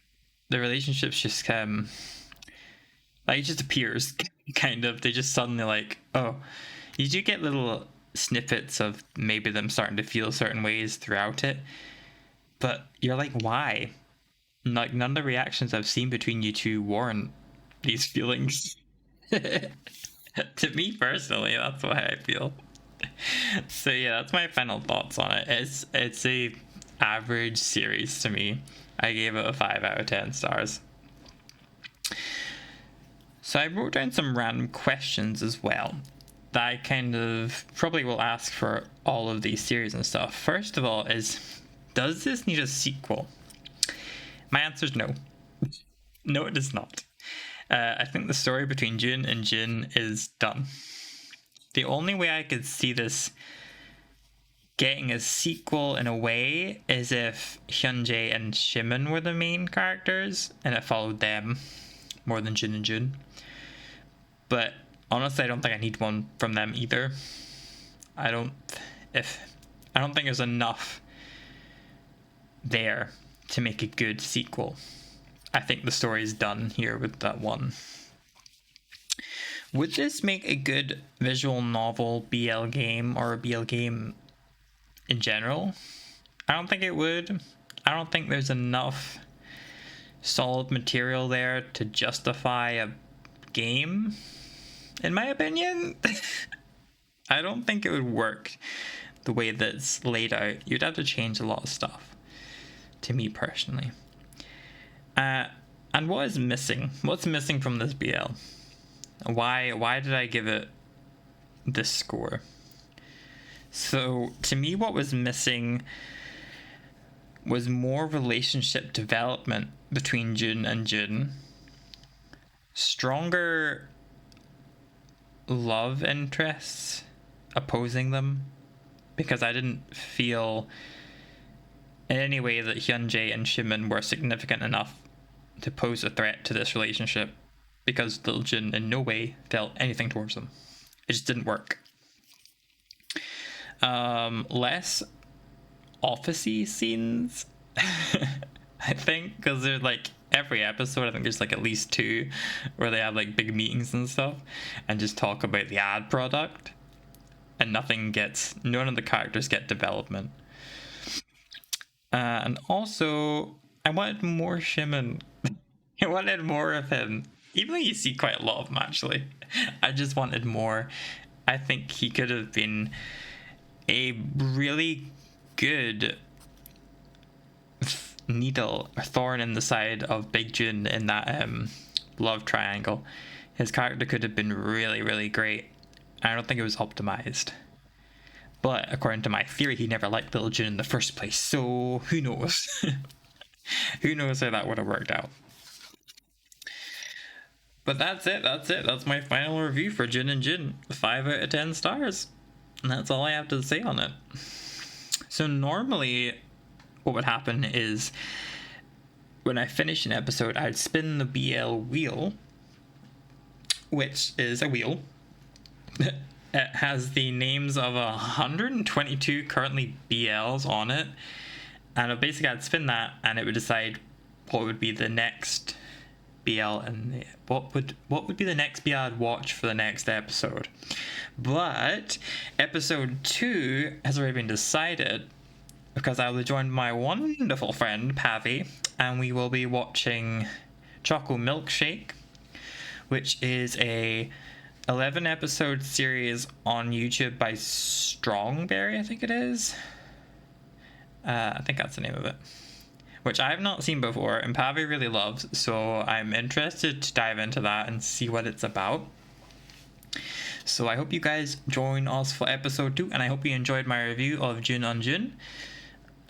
the relationship's just like, it just appears, kind of. They just suddenly like, oh, you do get little snippets of maybe them starting to feel certain ways throughout it, but you're like, why? Like, none of the reactions I've seen between you two warrant these feelings. To me personally, that's why I feel. So yeah, that's my final thoughts on it. It's a average series to me. I gave it a 5 out of 10 stars. So I wrote down some random questions as well that I kind of probably will ask for all of these series and stuff. First of all is, does this need a sequel? My answer is no. No, it does not. I think the story between Jun and Jin is done. The only way I could see this getting a sequel in a way is if Hyunjae and Shimon were the main characters and it followed them more than Jun and Jun. But honestly, I don't think I need one from them either. I don't think there's enough there to make a good sequel. I think the story is done here with that one. Would this make a good visual novel BL game, or a BL game in general? I don't think it would. I don't think there's enough solid material there to justify a game, in my opinion. I don't think it would work the way that's laid out. You'd have to change a lot of stuff, to me personally. And what is missing? What's missing from this BL? Why did I give it this score? So to me, what was missing was more relationship development between Jun and Jun, stronger love interests opposing them, because I didn't feel in any way that Hyunjae and Shimon were significant enough to pose a threat to this relationship, because Little Jun in no way felt anything towards them. It just didn't work. Less office-y scenes, I think, because there's like every episode, I think there's like at least 2 where they have like big meetings and stuff and just talk about the ad product, and none of the characters get development. And also, I wanted more Shimon. I wanted more of him. Even though you see quite a lot of him, actually. I just wanted more. I think he could have been a really good needle or thorn in the side of Big Jun in that love triangle. His character could have been really, really great. I don't think it was optimized. But according to my theory, he never liked Little Jun in the first place, so who knows? Who knows how that would have worked out. But that's it. That's my final review for Jun&Jun. 5 out of 10 stars. And that's all I have to say on it. So normally what would happen is when I finish an episode, I'd spin the BL wheel, which is a wheel. It has the names of 122 currently BLs on it. And basically I'd spin that and it would decide what would be the next BL and what would be the next BL I'd watch for the next episode. But episode 2 has already been decided, because I will join my wonderful friend Pavi, and we will be watching Choco Milkshake, which is a 11 episode series on YouTube by Strongberry, I think it is. I think that's the name of it, which I have not seen before and Pavi really loves, so I'm interested to dive into that and see what it's about. So I hope you guys join us for episode 2, and I hope you enjoyed my review of Jun&Jun.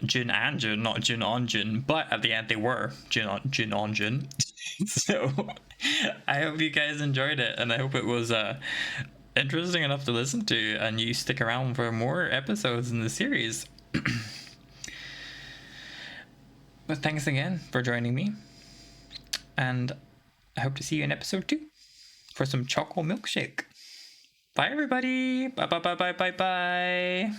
Jun&Jun, not Jun&Jun, but at the end they were Jun&Jun. So I hope you guys enjoyed it, and I hope it was interesting enough to listen to, and you stick around for more episodes in the series. But thanks again for joining me, and I hope to see you in episode 2 for some chocolate milkshake. Bye everybody. Bye bye bye bye bye bye.